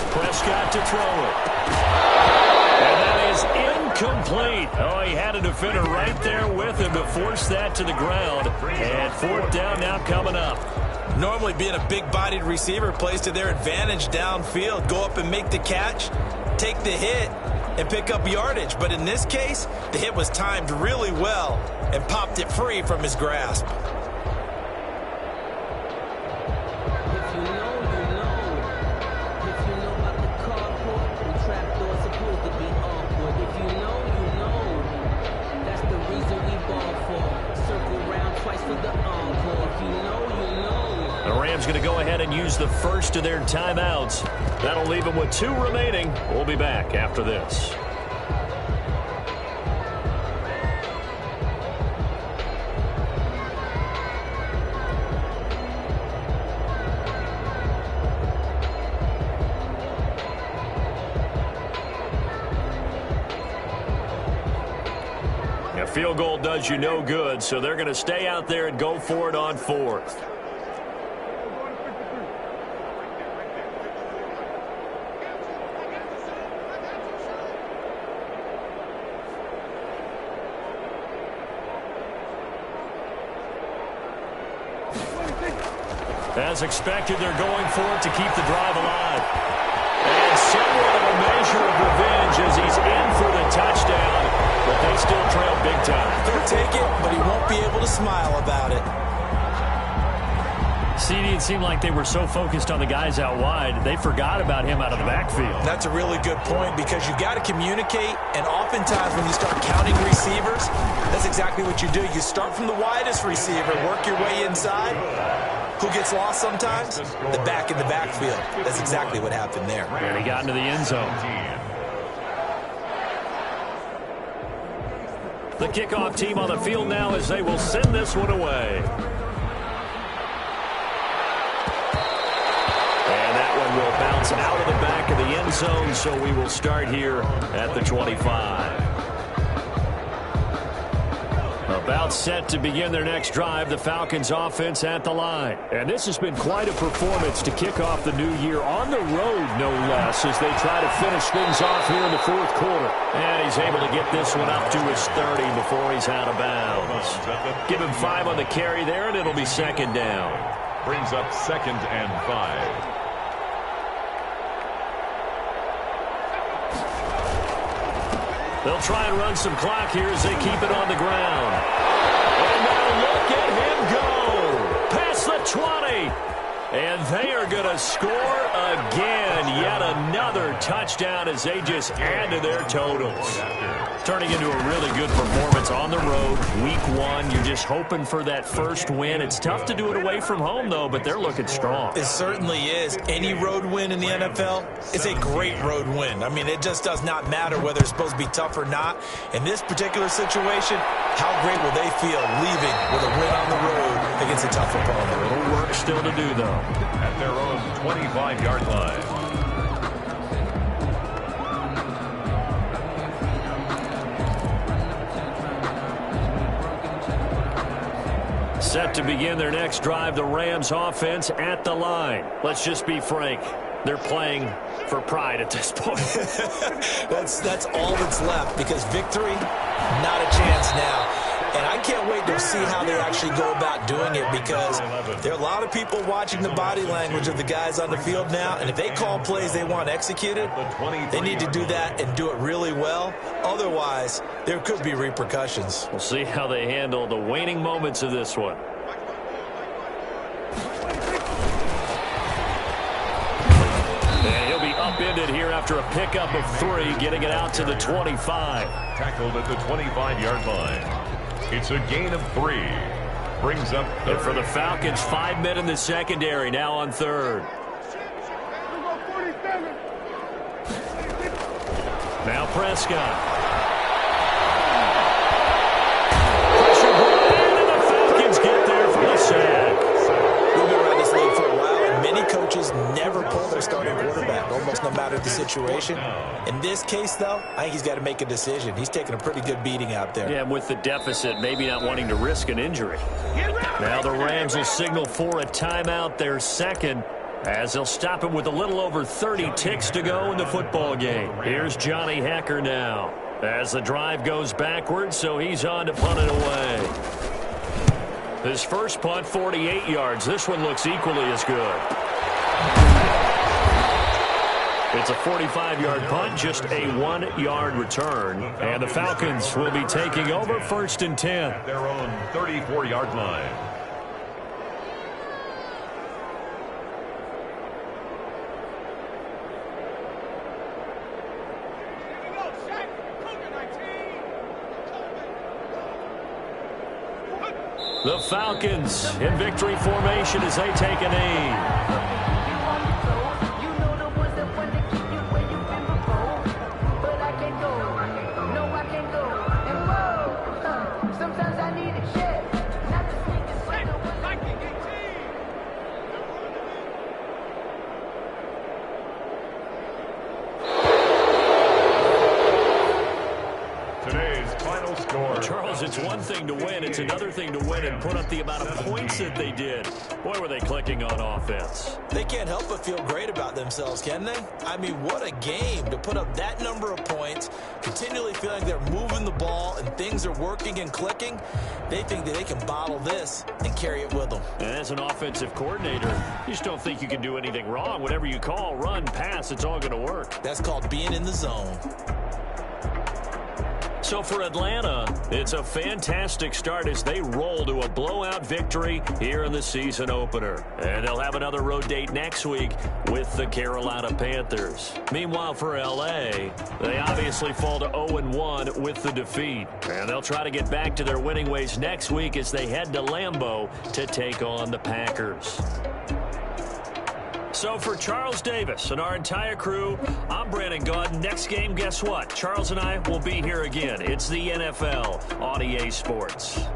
Prescott to throw it. And that is incomplete. Oh, he had a defender right there with him to force that to the ground. And 4th down now coming up. Normally being a big-bodied receiver plays to their advantage downfield. Go up and make the catch, take the hit, and pick up yardage. But in this case, the hit was timed really well and popped it free from his grasp. Going to go ahead and use the first of their timeouts. That'll leave them with 2 remaining. We'll be back after this. A field goal does you no good, so they're going to stay out there and go for it on 4th. As expected, they're going for it to keep the drive alive. And somewhat of a measure of revenge as he's in for the touchdown. But they still trail big time. He'll take it, but he won't be able to smile about it. CD, it seemed like they were so focused on the guys out wide, they forgot about him out of the backfield. That's a really good point because you've got to communicate, and oftentimes when you start counting receivers, that's exactly what you do. You start from the widest receiver, work your way inside. Who gets lost sometimes? The back in the backfield. That's exactly what happened there. And he got into the end zone. The kickoff team on the field now as they will send this one away. Will bounce out of the back of the end zone, so we will start here at the 25. About set to begin their next drive, the Falcons offense at the line. And this has been quite a performance to kick off the new year on the road, no less, as they try to finish things off here in the 4th quarter. And he's able to get this one up to his 30 before he's out of bounds. Give him 5 on the carry there, and it'll be second down. Brings up 2nd and 5. They'll try and run some clock here as they keep it on the ground. And now look at him go. Past the 20. And they are going to score again. Yet another touchdown as they just add to their totals. Turning into a really good performance on the road. Week 1, you're just hoping for that first win. It's tough to do it away from home, though, but they're looking strong. It certainly is. Any road win in the NFL, it's a great road win. I mean, it just does not matter whether it's supposed to be tough or not. In this particular situation, how great will they feel leaving with a win on the road against a tough opponent? A little work still to do, though. At their own 25-yard line. Set to begin their next drive, the Rams offense at the line. Let's just be frank. They're playing for pride at this point. That's all that's left, because victory, not a chance now. And I can't wait to see how they actually go about doing it, because there are a lot of people watching the body language of the guys on the field now, and if they call plays they want executed, they need to do that and do it really well. Otherwise, there could be repercussions. We'll see how they handle the waning moments of this one. And he'll be upended here after a pickup of 3, getting it out to the 25. Tackled at the 25-yard line. It's a gain of 3. Brings up third. And for the Falcons, 5 men in the secondary, now on third. Now Prescott. Pressure brought in, and the Falcons get there for the sack. We've been around this league for a while, and many coaches never pull their starting quarterback, almost no matter the situation. In this case, though, I think he's got to make a decision. He's taking a pretty good beating out there. Yeah, with the deficit, maybe not wanting to risk an injury. Now the Rams will signal for a timeout, their second, as they'll stop him with a little over 30 ticks to go in the football game. Here's Johnny Hekker now, as the drive goes backwards, so he's on to punt it away. His first punt, 48 yards. This one looks equally as good. It's a 45-yard punt, just a 1-yard return. And the Falcons will be taking over 1st and 10. At their own 34-yard line. The Falcons in victory formation as they take a knee. Charles, it's one thing to win. It's another thing to win and put up the amount of points that they did. Boy, were they clicking on offense. They can't help but feel great about themselves, can they? I mean, what a game to put up that number of points, continually feeling they're moving the ball and things are working and clicking. They think that they can bottle this and carry it with them. And as an offensive coordinator, you just don't think you can do anything wrong. Whatever you call, run, pass, it's all going to work. That's called being in the zone. So for Atlanta, it's a fantastic start as they roll to a blowout victory here in the season opener. And they'll have another road date next week with the Carolina Panthers. Meanwhile, for L.A., they obviously fall to 0-1 with the defeat. And they'll try to get back to their winning ways next week as they head to Lambeau to take on the Packers. So for Charles Davis and our entire crew, I'm Brandon Gaudin. Next game, guess what? Charles and I will be here again. It's the NFL on EA Sports.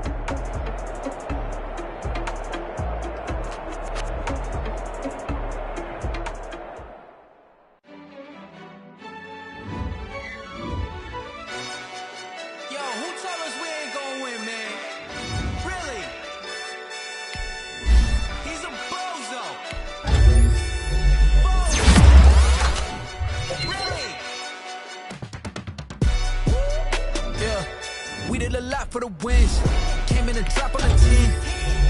For the wins, came in a drop on the 10.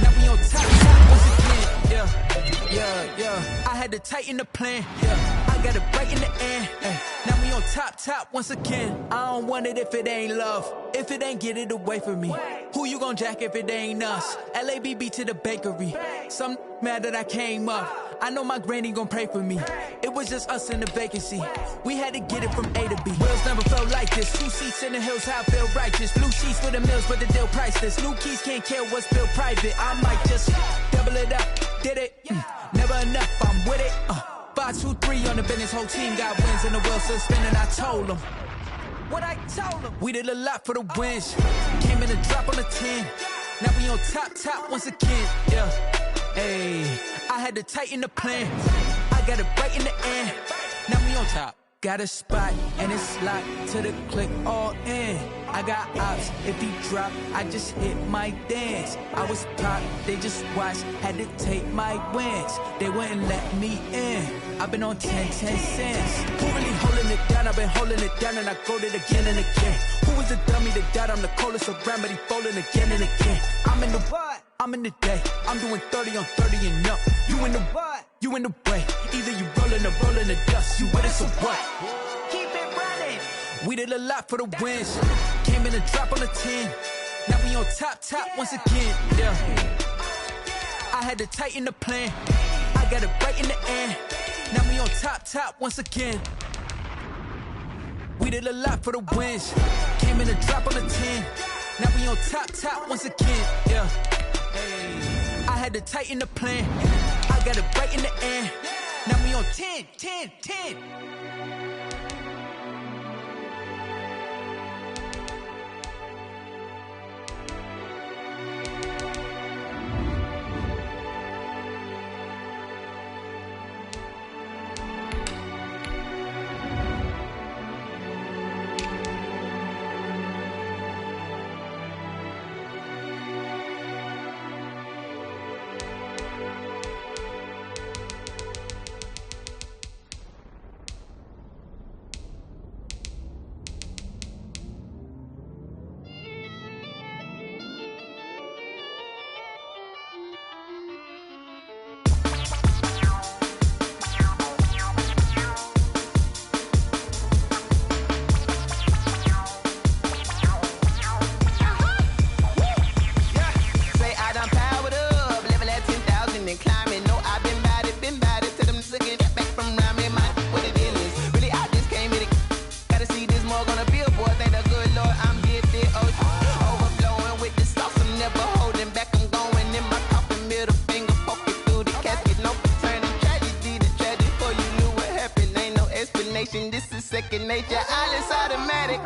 Now we on top once again. Yeah. I had to tighten the plan. Yeah, I got it right in the end. Now we on top once again. I don't want it if it ain't love. If it ain't, get it away from me. Who you gon' jack if it ain't us? LABB to the bakery. Some mad that I came up. I know my granny gon' pray for me. It was just us in the vacancy. We had to get it from A to B. Wheels never felt like this. 2 seats in the hills, how I feel righteous. Blue sheets for the mills, but the deal priceless. New keys can't care what's built private. I might just double it up. Did it? Never enough, I'm with it. 5, 2, 3 on the business. Whole team got wins and the wheels still spinning. I told them what I told them. We did a lot for the wins. Came in a drop on the 10. Now we on top once again. Yeah. Hey, I had to tighten the plan. I got it right in the end. Now we on top. Got a spot and it's locked to the click all in. I got ops, if he drop, I just hit my dance. I was top, they just watched, had to take my wins. They wouldn't let me in. I've been on 10 cents. Who really holding it down? I've been holding it down and I go it again and again. Who was the dummy that died? I'm the coldest around, but he folding again and again. I'm in the what? I'm in the day. I'm doing 30 on 30 and up. You in the what? You in the way. Either you rolling or rolling the dust. You with it, so what? Keep it running. We did a lot for the wins. Came in a drop on the 10. Now we on top once again. Yeah. I had to tighten the plan. I got it right in the end. Now we on top once again. We did a lot for the wins. Came in a drop on the 10. Now we on top once again. Yeah. Hey. I had to tighten the plan. I got it right in the end. Now we on 10. This is second nature, all is automatic.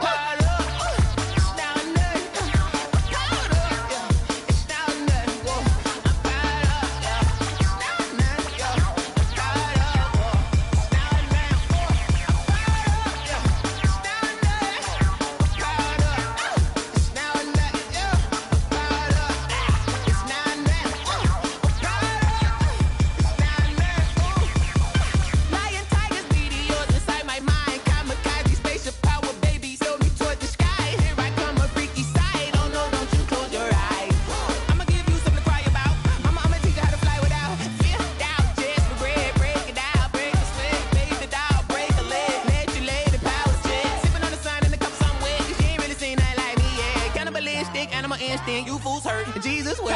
Animal instinct, you fools hurt. Jesus will.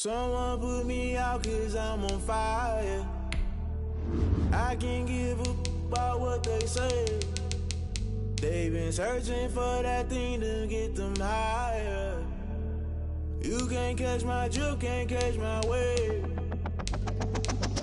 Someone put me out 'cause I'm on fire. I can't give a about what they say. They've been searching for that thing to get them higher. You can't catch my drift, can't catch my wave.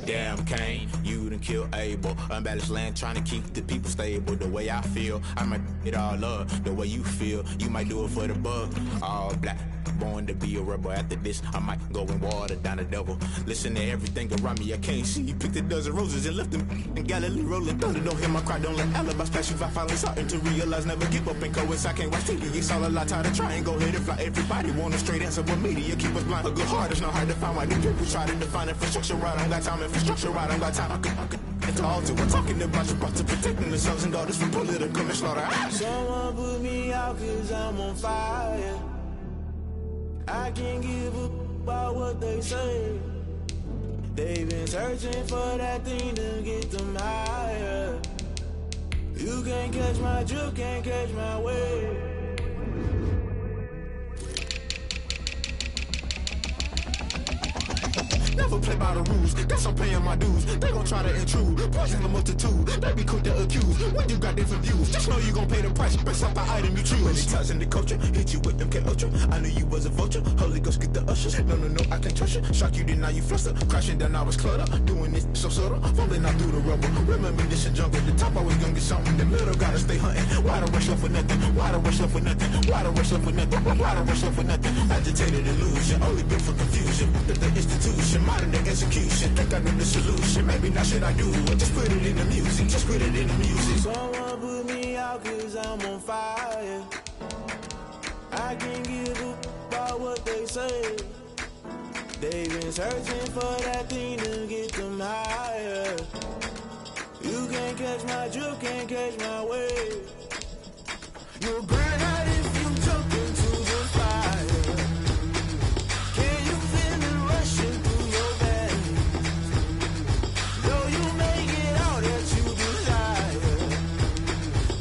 Damn, Kane, you done killed Abel. Unbalanced land, trying to keep the people stable. The way I feel, I might it all up. The way you feel, you might do it for the bug. All black, born to be a rebel. After this, I might go and water down the devil. Listen to everything around me, I can't see. Picked a dozen roses and left them in Galilee rolling thunder. Don't hear my cry, don't let alibis pass you. I finally starting to realize, never give up and coincide. Can't watch TV, it's all a lot. Tired of trying, go ahead and fly. Everybody want a straight answer, but media keep us blind. A good heart is not hard to find. Why do people try to define infrastructure right? I got time, infrastructure right, I got time. I could into all to. We're talking about you, about to protecting the sons and daughters from political manslaughter. Someone put me out 'cause I'm on fire. I can't give a about what they say. They've been searching for that thing to get them higher. You can't catch my drift, can't catch my wave. Never play by the rules, guess I'm paying my dues. They gon' try to intrude, poison the multitude. They be quick to accuse when you got different views. Just know you gon' pay the price based off the item you choose. Many times in the culture, hit you with them K Ultra. I knew you was a vulture, Holy Ghost get the ushers. No, I can't trust you. Shock you, then now you fluster. Crashing down, I was cluttered. Doing this so subtle, falling out through the rubble. Remember this in jungle, the top always gonna get something. The middle gotta stay hunting. Why the rush left for nothing? Why the rush left for nothing? Why the rush left for nothing? Why the rush left for nothing? Agitated illusion, only built for confusion. That the institution, modern day execution. Think I know the solution. Maybe not should I do it? Just put it in the music. Just put it in the music. Someone put me out 'cause I'm on fire. I can't give a about what they say. They've been searching for that thing to get them higher. You can't catch my drift, can't catch my wave. You'll burn out if you jump into the fire. Can you feel it rushing through your veins? Though you make it all that you desire.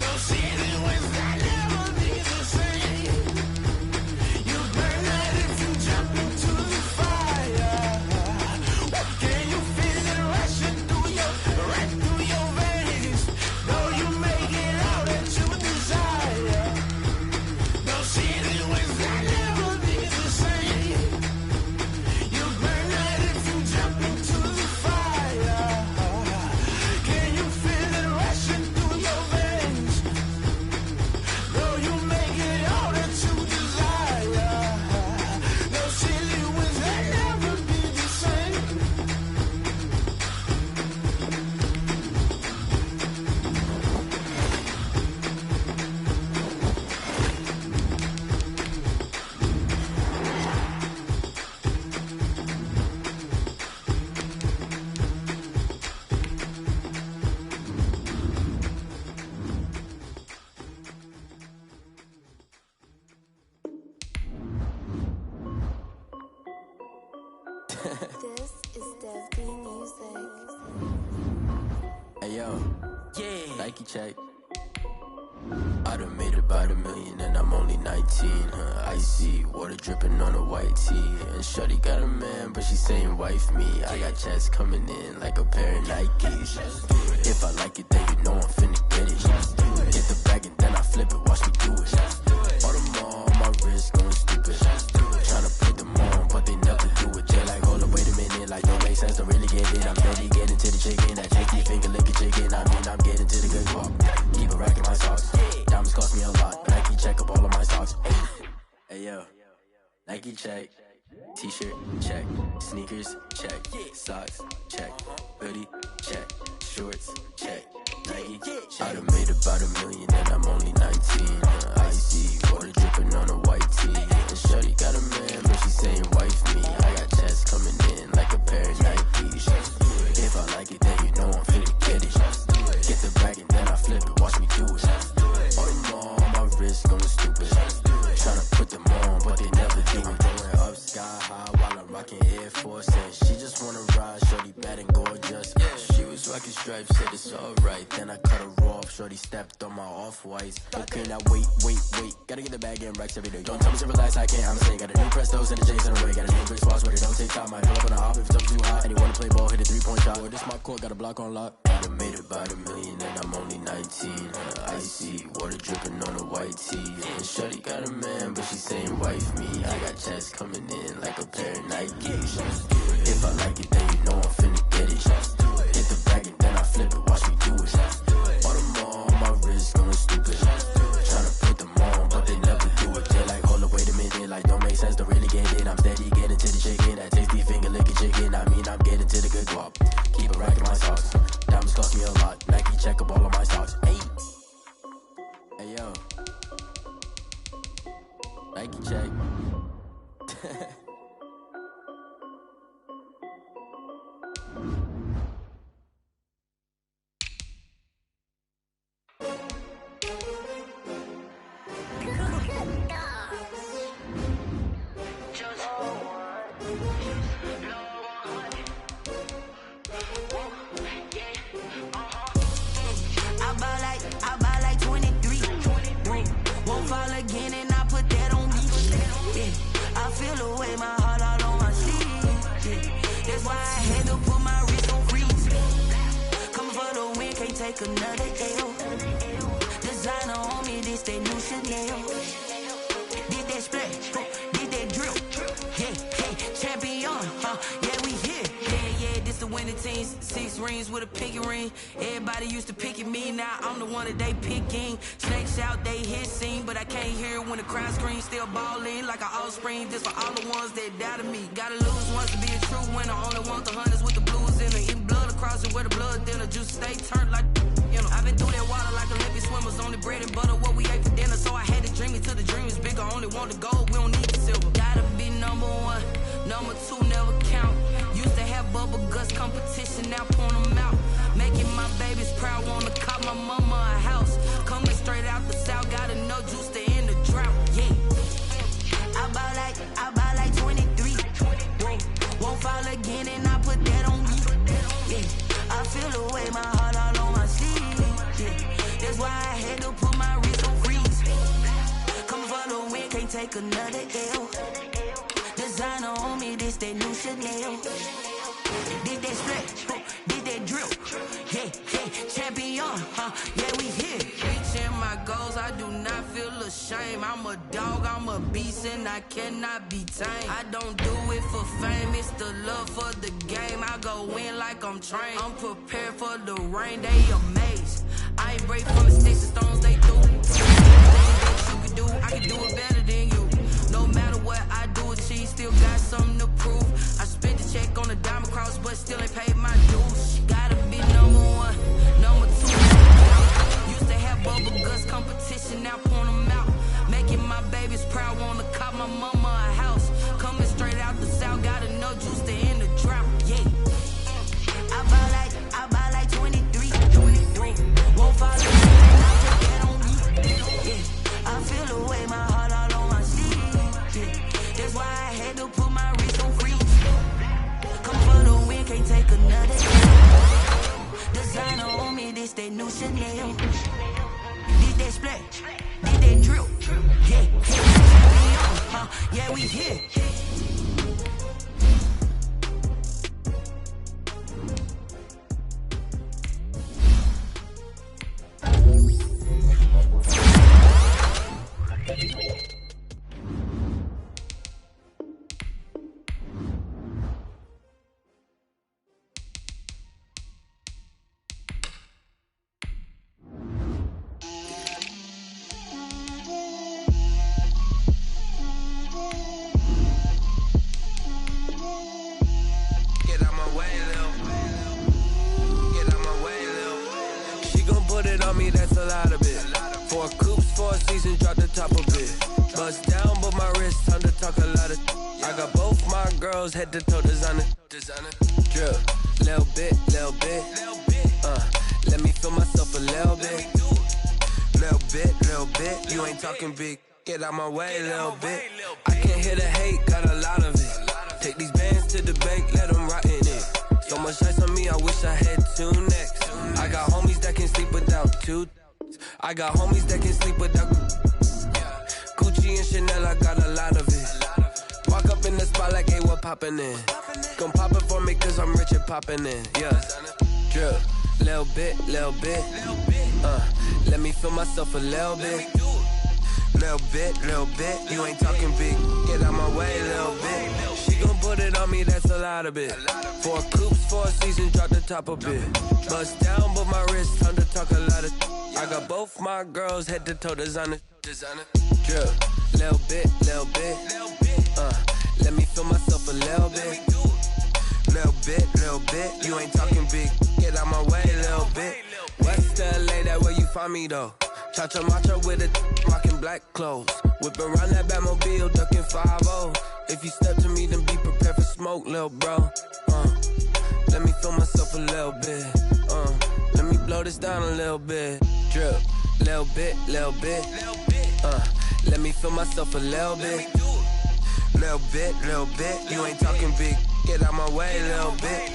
Those city winds that never be the same. You burn out if you jump into the fire. Can you feel it rushing right through your veins? Though you make it all that you desire. Those city winds that never be the same. You burn out if you jump into the fire. Can you feel it rushing through your veins? Though you make it all that you desire. Those city winds that never be the same. This is Dev D Music. Hey yo, yeah, Nike check. I done made about $1 million and I'm only 19. Icy water dripping on a white tee. And shorty got a man, but she saying wife me. I got checks coming in like a pair of Nikes. If I like it, then you know I'm finna get it. Get the bag and then I flip it, watch me do it. All them on my wrist going stupid. Tryna put them on, but they never do it. They like, hold up, wait a minute, like don't make sense, don't really get it. I'm steady getting to the chicken, that chicky finger licking chicken. I mean, I'm getting to the good part. Keep a rack in my socks. Diamonds cost me a lot, but Nike check up all of my stocks. Hey yo, Nike check. T-shirt check. Sneakers check. Socks check. Hoodie check. Shorts check. Nike check. I done made about $1 million and I'm only 19. Icy water dripping on a white tee. And shorty got a man, but she saying wife me. I got checks coming in like a pair of Nikes. If I like it, then you know I'm finna get it. Get the bag and then I flip it, watch me do it. All them on my wrist going stupid. Tryna put them on, but they never do. I'm throwing up sky high while I'm rocking Air Force. And she just wanna ride, shorty bad and gorgeous. She was rocking stripes, said it's alright. Then I cut her off, shorty stepped on my off-whites. Okay, now wait, gotta get the bag. bag, getting racks every day. Don't tell me to relax, I can't, I'm saying. Got a new Prestos and the J's in the way. Got a new Chris Foss, but it don't take time. Might pull up on the hop if it's up too hot. And you wanna play ball, hit a 3-point shot. Boy, this my court, got a block on lock. I done made it by the million and I'm only 19. Icy, water dripping on a white tee. And shorty got a man, but she saying wife me. I got checks coming in like a pair of Nikes. If I like it, then you know I'm finna get it. Hit the bag and then I flip it, watch me do it. All them on my wrist going stupid. Tryna put them on, but they never do it. They like, hold up, wait a minute, like don't make sense, don't really get it. I'm steady getting to the chicken, that tasty finger licking chicken. I mean, I'm getting to the good guap. Keep a rack in my socks. Diamonds cost me a lot. Nike check up all of my stocks. Hey, hey yo, Nike check. I buy like 23. Won't fall again and I put that on me. Yeah. I feel the way, my heart all on my sleeve. Yeah. That's why I had to put my wrist on freeze. Coming for the win, can't take another L. Designer on me, this that new Chanel. Did that splash, did that drill. Yeah, hey, champion, yeah, we here. Yeah, this the winning team. 6 rings with a pinky ring. Everybody used to pick at me, now I'm the one that they picking. Snakes out, they hit scene, but I can't hear it when the crowd screams. Still ballin' like an offspring. This for all the ones that doubted me. Gotta lose once to be a true winner. Only want the hunters with the blues in it. Eating blood across it where the blood dinner. Juice stay turned like, you know. I've been through that water like Olympic swimmers. Only bread and butter, what we ate for dinner. So I had to dream it till the dream is bigger. Only want the gold, we don't need the silver. Gotta be number 1, number 2 never count. Used to have bubble guts competition, now point them out. Making my babies proud, wanna cop my mama a house. Coming straight out the south, gotta know juice to end the drought, yeah. I buy like 23. Won't fall again and I put that on me. Yeah, I feel the way, my heart all on my sleeve. Yeah, that's why I had to put my wrist on freeze. Coming for the win, can't take another L. Designer on me, this that new Chanel. Did that splash, did that drill. Yeah, hey, champion, yeah, we here. Reaching my goals, I do not feel ashamed. I'm a dog, I'm a beast, and I cannot be tamed. I don't do it for fame, it's the love for the game. I go in like I'm trained. I'm prepared for the rain, they amazed. I ain't break from the sticks and stones they do. Things that you can do, I can do it better than you. No matter what I do, she still got something to prove. I spent the check on the diamond cross, but still ain't paid my dues. Gotta be number 1, number 2. Used to have bubble guts competition, now point them out. Making my babies proud, wanna cop my mama a house. Coming straight out the south, gotta know juice to end the drought, yeah. I buy like 23. Won't fall again, and I put that on me. Yeah, I feel the way, my heart all on my sleeve. Yeah, that's why I had to put my wrist on freeze. Come for the win, can't take another L. Designer on me, this that new Chanel. Did that splash, did that drill. Yeah, champion, yeah, we here. That's a lot of it. 4 coops, 4 seasons, drop the top of it. Bust down, but my wrist, time to talk a lot of. I got both my girls, head to toe designer. Drip, little bit. Let me feel myself a little bit. Little bit. You ain't talking big. Get out my way, little bit. I can't hear the hate, got a lot of it. Take these bands to the bank, let them rot in it. So much ice on me, I wish I had 2 necks. I got homies that can sleep without 2. I got homies that can sleep without Gucci poppin' in. Gon' pop it for me cause I'm rich and poppin' in. Yeah. Drip. Little bit. Let me feel myself a little bit. Little bit. You ain't talking big. Get out my way, little bit. She gon' put it on me, that's a lot of it. 4 coops, 4 seasons, drop the top a bit. Bust down, but my wrist, time to talk a lot of. I got both my girls head to toe designer. Drip. Little bit. Let me feel myself a little bit. Little bit. You ain't talking big. Get out my way, little bit. West LA, that where you find me though. Cha-cha matcha with a rockin' black clothes. Whippin' around that Batmobile, duckin' 5-0. If you step to me, then be prepared for smoke, lil' bro. Let me feel myself a little bit. Let me blow this down a little bit. Drip, little bit. Let me feel myself a little bit. Little bit. You ain't talking big. Get out my way, little bit.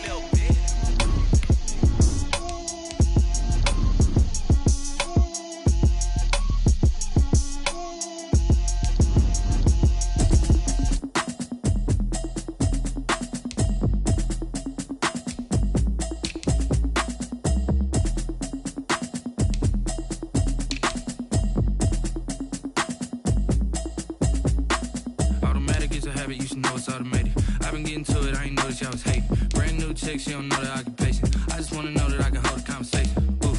She don't know the occupation. I just wanna know that I can hold a conversation. Ooh,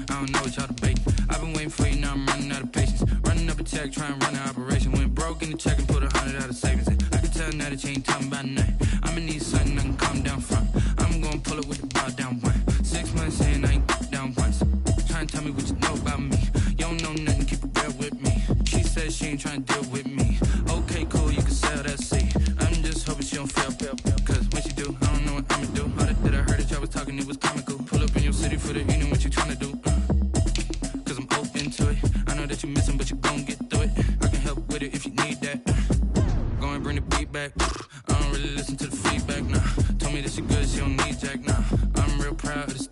I don't know what y'all debating. I've been waiting for you, now I'm running out of patience. Running up a check, trying to run an operation. Went broke in the check and put 100 out of savings in. I can tell now that you ain't talking about nothing. I'ma need something I can calm down front. I'm gonna pull it with the bow down one. 6 months in, I ain't down once. Trying to tell me what you know about me. You don't know nothing, keep it real with me. She said she ain't trying to deal with me. Okay, cool, you can sell that seat. I'm just hoping she don't fail. Cause when she do, I don't know what I'ma do. That I heard that y'all was talking, it was comical. Pull up in your city for the evening, what you tryna do? Cause I'm open to it. I know that you missing, but you gon' get through it. I can help with it if you need that. Go and bring the beat back. I don't really listen to the feedback, nah. Told me that she good, she don't need Jack, nah. I'm real proud of this